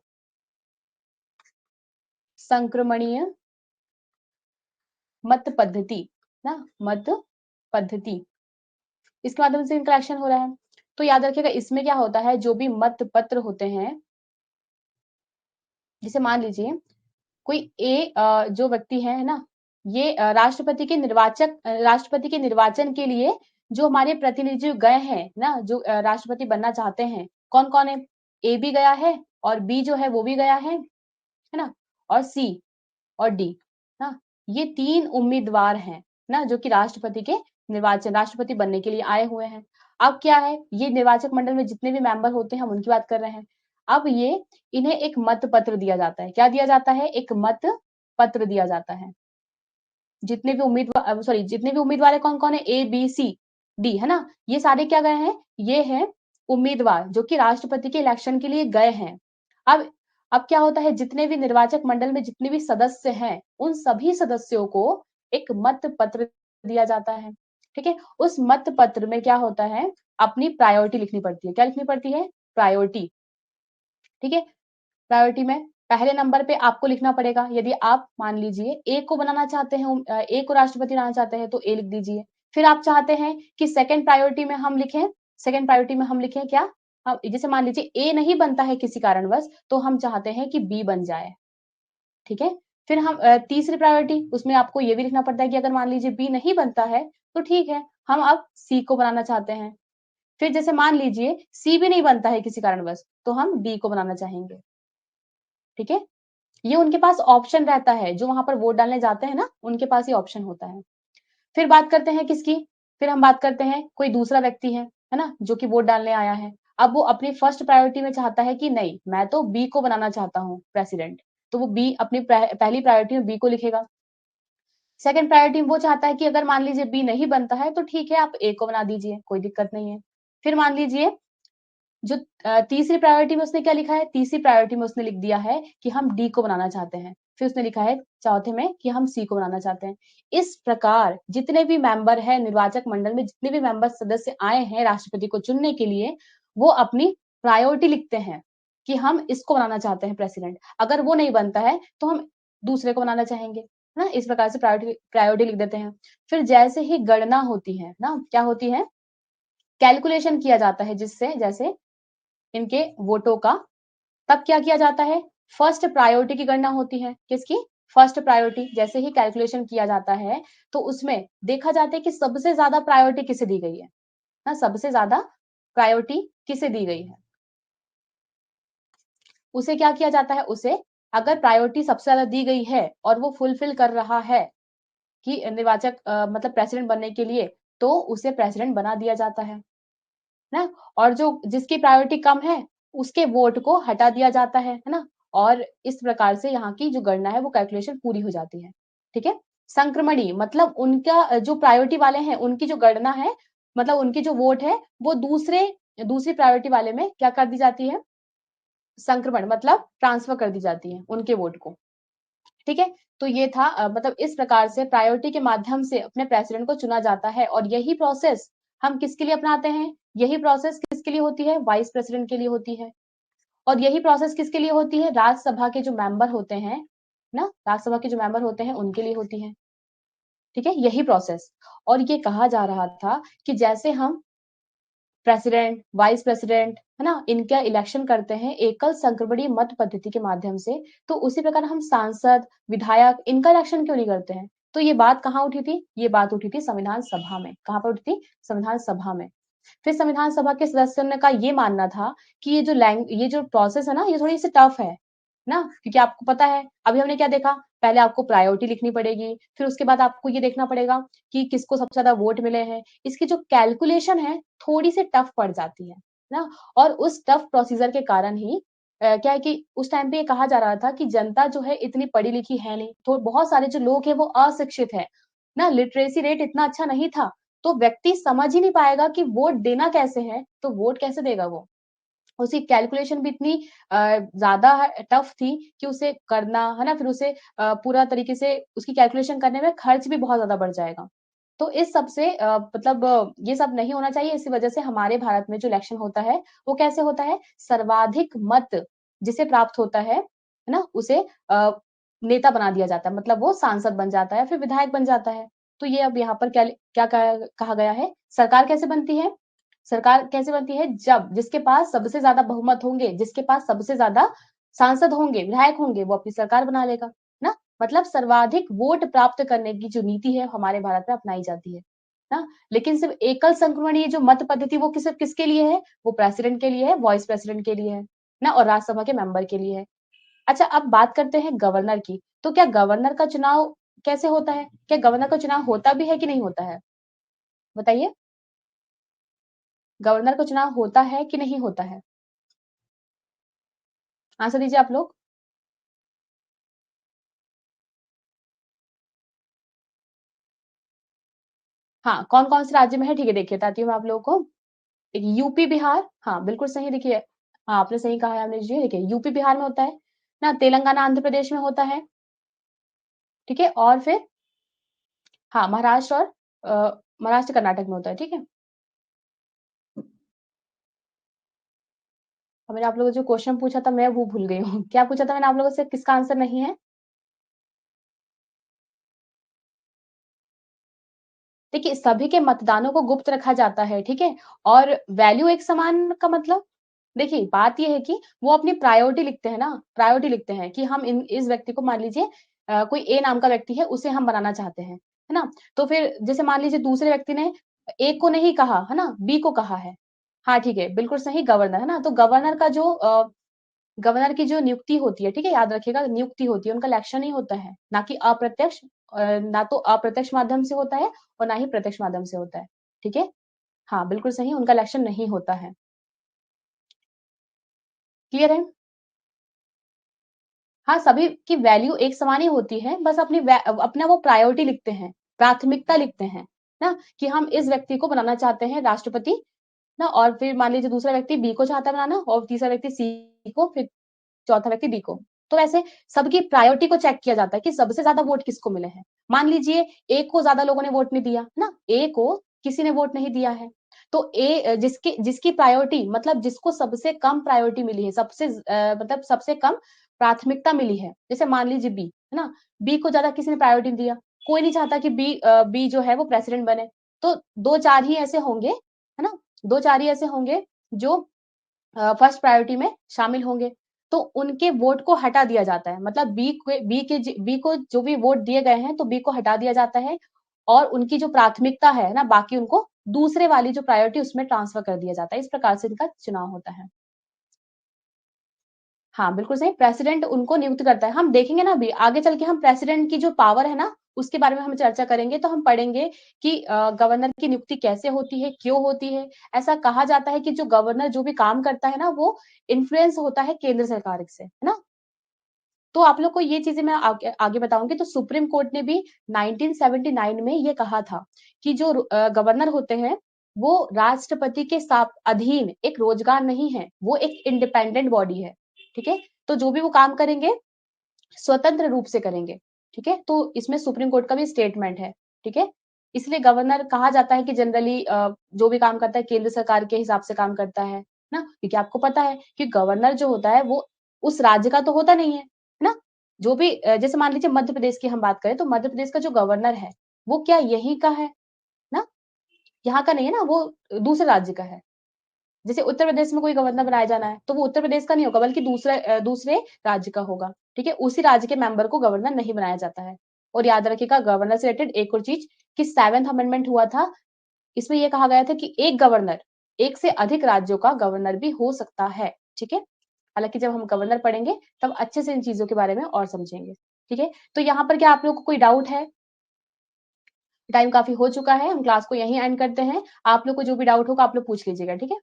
संक्रमणीय मत पद्धति ना, मत पद्धति, इसके माध्यम से इनका इलेक्शन हो रहा है। तो याद रखिएगा इसमें क्या होता है, जो भी मत पत्र होते हैं, जिसे मान लीजिए कोई जो व्यक्ति है ना, ये राष्ट्रपति के निर्वाचन के लिए जो हमारे प्रतिनिधि गए हैं ना, जो राष्ट्रपति बनना चाहते हैं, कौन कौन है, ए भी गया है और बी जो है वो भी गया है ना, और सी और डी ना, ये 3 उम्मीदवार हैं ना, जो कि राष्ट्रपति बनने के लिए आए हुए हैं। अब क्या है, ये निर्वाचक मंडल में जितने भी मेंबर होते हैं हम उनकी बात कर रहे हैं। अब ये इन्हें एक मत पत्र दिया जाता है, क्या दिया जाता है, एक मत पत्र दिया जाता है। जितने भी उम्मीदवार है, कौन कौन है, ए बी सी डी है ना, ये सारे क्या गए हैं, ये है उम्मीदवार जो कि राष्ट्रपति के इलेक्शन के लिए गए हैं। अब क्या होता है, जितने भी निर्वाचक मंडल में जितने भी सदस्य हैं, उन सभी सदस्यों को एक मत पत्र दिया जाता है, ठीक है। उस मत पत्र में क्या होता है, अपनी प्रायोरिटी लिखनी पड़ती है, क्या लिखनी पड़ती है, प्रायोरिटी, ठीक है। प्रायोरिटी में पहले नंबर पे आपको लिखना पड़ेगा, यदि आप मान लीजिए ए को बनाना चाहते हैं, ए को राष्ट्रपति बनाना चाहते हैं तो ए लिख दीजिए। फिर आप चाहते हैं कि सेकंड प्रायोरिटी में हम लिखें क्या, हम जैसे मान लीजिए ए नहीं बनता है किसी कारणवश, तो हम चाहते हैं कि बी बन जाए, ठीक है। फिर हम तीसरी प्रायोरिटी, उसमें आपको ये भी लिखना पड़ता है कि अगर मान लीजिए बी नहीं बनता है तो ठीक है, हम अब सी को बनाना चाहते हैं। फिर जैसे मान लीजिए सी भी नहीं बनता है किसी कारणवश, तो हम डी को बनाना चाहेंगे, ठीक है। ये उनके पास ऑप्शन रहता है, जो वहां पर वोट डालने जाते हैं ना, उनके पास ये ऑप्शन होता है। फिर बात करते हैं किसकी, फिर हम बात करते हैं कोई दूसरा व्यक्ति है ना, जो कि वोट डालने आया है। अब वो अपनी फर्स्ट प्रायोरिटी में चाहता है कि नहीं, मैं तो बी को बनाना चाहता हूँ प्रेसिडेंट, तो वो बी अपनी पहली प्रायोरिटी में बी को लिखेगा। सेकंड प्रायोरिटी में वो चाहता है कि अगर मान लीजिए बी नहीं बनता है तो ठीक है, आप ए को बना दीजिए, कोई दिक्कत नहीं है। फिर मान लीजिए जो तीसरी प्रायोरिटी में उसने क्या लिखा है, तीसरी प्रायोरिटी में उसने लिख दिया है कि हम डी को बनाना चाहते हैं। फिर उसने लिखा है चौथे में कि हम सी को बनाना चाहते हैं। इस प्रकार जितने भी मेंबर है निर्वाचक मंडल में, जितने भी मेंबर सदस्य आए हैं राष्ट्रपति को चुनने के लिए, वो अपनी प्रायोरिटी लिखते हैं कि हम इसको बनाना चाहते हैं प्रेसिडेंट। अगर वो नहीं बनता है तो हम दूसरे को बनाना चाहेंगे, है ना। इस प्रकार से प्रायोरिटी लिख देते हैं। फिर जैसे ही गणना होती है ना, क्या होती है, कैलकुलेशन किया जाता है, जिससे जैसे इनके वोटों का, तब क्या किया जाता है, फर्स्ट प्रायोरिटी की गणना होती है। किसकी, फर्स्ट प्रायोरिटी। जैसे ही कैलकुलेशन किया जाता है तो उसमें देखा जाता है कि सबसे ज्यादा प्रायोरिटी किसे दी गई है ना, सबसे ज्यादा प्रायोरिटी किसे दी गई है, उसे क्या किया जाता है, उसे अगर प्रायोरिटी सबसे ज्यादा दी गई है और वो फुलफिल कर रहा है कि निर्वाचक मतलब प्रेसिडेंट बनने के लिए, तो उसे प्रेसिडेंट बना दिया जाता है ना। और जो जिसकी प्रायोरिटी कम है उसके वोट को हटा दिया जाता है ना। और इस प्रकार से यहाँ की जो गणना है वो कैलकुलेशन पूरी हो जाती है, ठीक है। संक्रमणी मतलब उनका जो प्रायोरिटी वाले हैं उनकी जो गणना है, मतलब उनकी जो वोट है वो दूसरे दूसरी प्रायोरिटी वाले में क्या कर दी जाती है, संक्रमण मतलब ट्रांसफर कर दी जाती है उनके वोट को। ठीक है? तो ये था मतलब इस प्रकार से प्रायोरिटी के माध्यम से अपने प्रेसिडेंट को चुना जाता है और यही प्रोसेस हम किसके लिए अपनाते हैं? यही प्रोसेस किसके लिए होती है? वाइस प्रेसिडेंट के लिए होती है। और यही प्रोसेस किसके लिए होती है? राज्यसभा के जो मेंबर होते हैं, ना? राज्यसभा के जो मेंबर होते हैं उनके लिए होती है। ठीक है? यही प्रोसेस। और ये कहा जा रहा था कि जैसे हम प्रेसिडेंट, वाइस प्रेसिडेंट, है ना? इनका इलेक्शन करते हैं एकल संक्रमणीय मत पद्धति के माध्यम से, तो उसी प्रकार हम सांसद, विधायक इनका इलेक्शन क्यों नहीं करते हैं? तो ये बात कहाँ उठी थी? ये बात उठी थी संविधान सभा में। कहाँ पर उठी थी? संविधान सभा में। फिर संविधान सभा के सदस्यों ने का ये मानना था कि ये जो प्रोसेस है ना, ये थोड़ी-सी टफ है ना? क्योंकि आपको पता है, अभी हमने क्या देखा, पहले आपको प्रायोरिटी लिखनी पड़ेगी, फिर उसके बाद आपको ये देखना पड़ेगा कि किसको सबसे ज़्यादा वोट मिले हैं। इसकी जो कैलकुलेशन है, थोड़ी-सी टफ पड़ जाती है ना? और उस टफ प्रोसीजर के कारण ही क्या है कि उस टाइम पे ये कहा जा रहा था कि जनता जो है इतनी पढ़ी-लिखी है नहीं, तो बहुत सारे जो लोग हैं वो अशिक्षित हैं, ना? लिटरेसी रेट इतना अच्छा नहीं था, तो व्यक्ति समझ ही नहीं पाएगा कि वोट देना कैसे है, तो वोट कैसे देगा वो? उसकी कैलकुलेशन भी इतनी ज़्यादा टफ थी कि उसे करना, है ना? फिर उसे पूरा तरीके से उसकी कैलकुलेशन करने में खर्च भी बहुत ज़्यादा बढ़ जाएगा। तो इस सब से मतलब ये सब नहीं होना चाहिए, इसी वजह से हमारे भारत में जो इलेक्शन होता है, वो कैसे होता है? सर्वाधिक मत जिसे प्राप्त होता है ना? उसे नेता बना दिया जाता है, मतलब वो सांसद बन जाता है, फिर विधायक बन जाता है। तो ये अब यहाँ पर क्या कहा गया है? सरकार कैसे बनती है? सरकार कैसे बनती है? जब जिसके पास सबसे ज़्यादा बहुमत होंगे, जिसके पास सबसे ज़्यादा सांसद होंगे, विधायक होंगे, वो अपनी सरकार बना लेगा, ना? मतलब सर्वाधिक वोट प्राप्त करने की जो नीति है, हमारे भारत में अपनाई जाती है, ना? लेकिन सिर्फ़ एकल संक्रमणीय जो मत पद्धति वो किसके लिए है? वो प्रेसिडेंट के लिए है, वाइस प्रेसिडेंट के लिए है, ना? और राज्यसभा के मेंबर के लिए है। अच्छा, अब बात करते हैं गवर्नर की। तो क्या गवर्नर का चुनाव कैसे होता है? क्या गवर्नर का चुनाव होता भी है कि नहीं होता है? बताइए? गवर्नर का चुनाव होता है कि नहीं होता है? आंसर दीजिए आप लोग। हाँ, कौन-कौन से राज्य में है? ठीक है, देखिए बताती हूँ मैं आप लोगों को। एक यूपी, बिहार हाँ, बिल्कुल सही देखिए हाँ, आपने सही कहा है आपने जी देखिए यूपी, बिहार में होता है, ना तेलंगाना, आंध्र प्रदेश में होता है, ठीक है? और फिर हाँ, महाराष्ट्र और महाराष्ट्र, कर्नाटक में होता है, ठीक है? और मैंने आप लोगों से जो क्वेश्चन पूछा था मैं वो भूल गई हूँ। क्या पूछा था मैंने आप लोगों से किसका आंसर नहीं है? देखिए, सभी के मतदानों को गुप्त रखा जाता है, ठीक है? और वैल्यू एक समान का मतलब देखिए, बात ये है कि वो अपनी प्रायोरिटी लिखते हैं ना, प्रायोरिटी लिखते हैं कि हम इन इस व्यक्ति को मान लीजिए कोई ए नाम का व्यक्ति है, उसे हम बनाना चाहते हैं, है ना? तो फिर जैसे मान लीजिए दूसरे व्यक्ति ने ए को नहीं कहा, है ना? बी को कहा है। हाँ, ठीक है, बिल्कुल सही गवर्नर, है ना? तो गवर्नर की जो नियुक्ति होती है, ठीक है? याद रखिएगा नियुक्ति होती है, उनका इलेक्शन ही होता है, ना कि अप्रत्यक्ष ना तो अप्रत्यक्ष माध्यम से होता है और ना ही प्रत्यक्ष माध्यम से होता है, ठीक है? हाँ, बिल्कुल सही, उनका इलेक्शन नहीं होता है। क्लियर है? हाँ, सभी की वैल्यू एक समान ही होती है, बस अपना वो प्रायोरिटी लिखते हैं, प्राथमिकता लिखते हैं, ना? कि हम इस व्यक्ति को बनाना चाहते हैं राष्ट्रपति, ना? और फिर मान लीजिए दूसरा व्यक्ति बी को चाहता है बनाना और तीसरा व्यक्ति सी को, फिर चौथा व्यक्ति डी को। तो ऐसे सबकी प्रायोरिटी को चेक किया जाता है कि सबसे ज़्यादा वोट किसको मिले हैं। मान लीजिए ए को ज़्यादा लोगों ने वोट नहीं दिया, है ना? ए को किसी ने वोट नहीं दिया है। तो जिसकी जिसकी प्रायोरिटी मतलब जिसको सबसे कम प्रायोरिटी मिली है, मतलब सबसे कम प्राथमिकता मिली है। जैसे मान लीजिए बी, है ना? बी को ज़्यादा किसी ने प्रायोरिटी नहीं दिया। कोई नहीं चाहता कि बी जो है वो प्रेसिडेंट बने। तो 2-4 ही ऐसे होंगे, है ना? 2-4 ही ऐसे होंगे जो फर्स्ट प्रायोरिटी में शामिल होंगे। तो उनके वोट को हटा दिया जाता है। मतलब बी को जो भी वोट दिए गए हैं, तो बी को हटा दिया जाता है और उनकी जो प्राथमिकता है ना, बाकी उनको दूसरे वाली जो प्रायोरिटी उसमें ट्रांसफर कर दिया जाता है। इस प्रकार से इनका चुनाव होता है। हाँ, बिल्कुल सही, प्रेसिडेंट उनको नियुक्त करता है। हम देखेंगे ना अभी, आगे चल के हम प्रेसिडेंट की जो पावर है ना, उसके बारे में हम चर्चा करेंगे, तो हम पढ़ेंगे कि गवर्नर की नियुक्ति कैसे होती है, क्यों होती है। ऐसा कहा जाता है कि जो गवर्नर जो भी काम करता है ना, वो इन्फ्लुएंस होता है केंद्र सरकार से, है ना? तो आप लोग को ये चीज़ें मैं आगे आगे बताऊँगी, तो सुप्रीम कोर्ट ने भी 1979 में ये कहा था कि जो गवर्नर होते हैं, वो राष्ट्रपति के अधीन एक रोजगार नहीं है, वो एक इंडिपेंडेंट बॉडी है, ठीक है? तो जो भी वो काम करेंगे, स्वतंत्र रूप से करेंगे, ठीक है? तो इसमें सुप्रीम कोर्ट का भी स्टेटमेंट है, ठीक है? इसलिए गवर्नर कहा जाता है कि जनरली जो भी काम करता है केंद्र सरकार के हिसाब से काम करता है ना? क्योंकि आपको पता है कि गवर्नर जो होता है वो उस राज्य का तो होता नहीं है ना? जो भी जैसे मान लीजिए मध्य प्रदेश की हम बात करें तो मध्य प्रदेश का जो गवर्नर है, वो क्या यहीं का है ना? यहाँ का नहीं है ना, वो दूसरे राज्य का है। जैसे उत्तर प्रदेश में कोई गवर्नर बनाया जाना है, तो वो उत्तर प्रदेश का नहीं होगा बल्कि दूसरे राज्य का होगा, ठीक है? उसी राज्य के मेंबर को गवर्नर नहीं बनाया जाता है। और याद रखिएगा गवर्नर से रिलेटेड एक और चीज़ कि 7th अमेंडमेंट हुआ था, इसमें ये कहा गया था कि एक गवर्नर, एक से अधिक राज्यों का गवर्नर भी हो सकता है, ठीक है? हालाँकि जब हम गवर्नर पढ़ेंगे, तब अच्छे से इन चीज़ों के बारे में और समझेंगे, ठीक है? तो यहाँ पर क्या आप लोगों को कोई डाउट है? टाइम काफ़ी हो चुका है, हम क्लास को यहीं एंड करते हैं। आप लोग को जो भी डाउट होगा आप लोग पूछ लीजिएगा, ठीक है?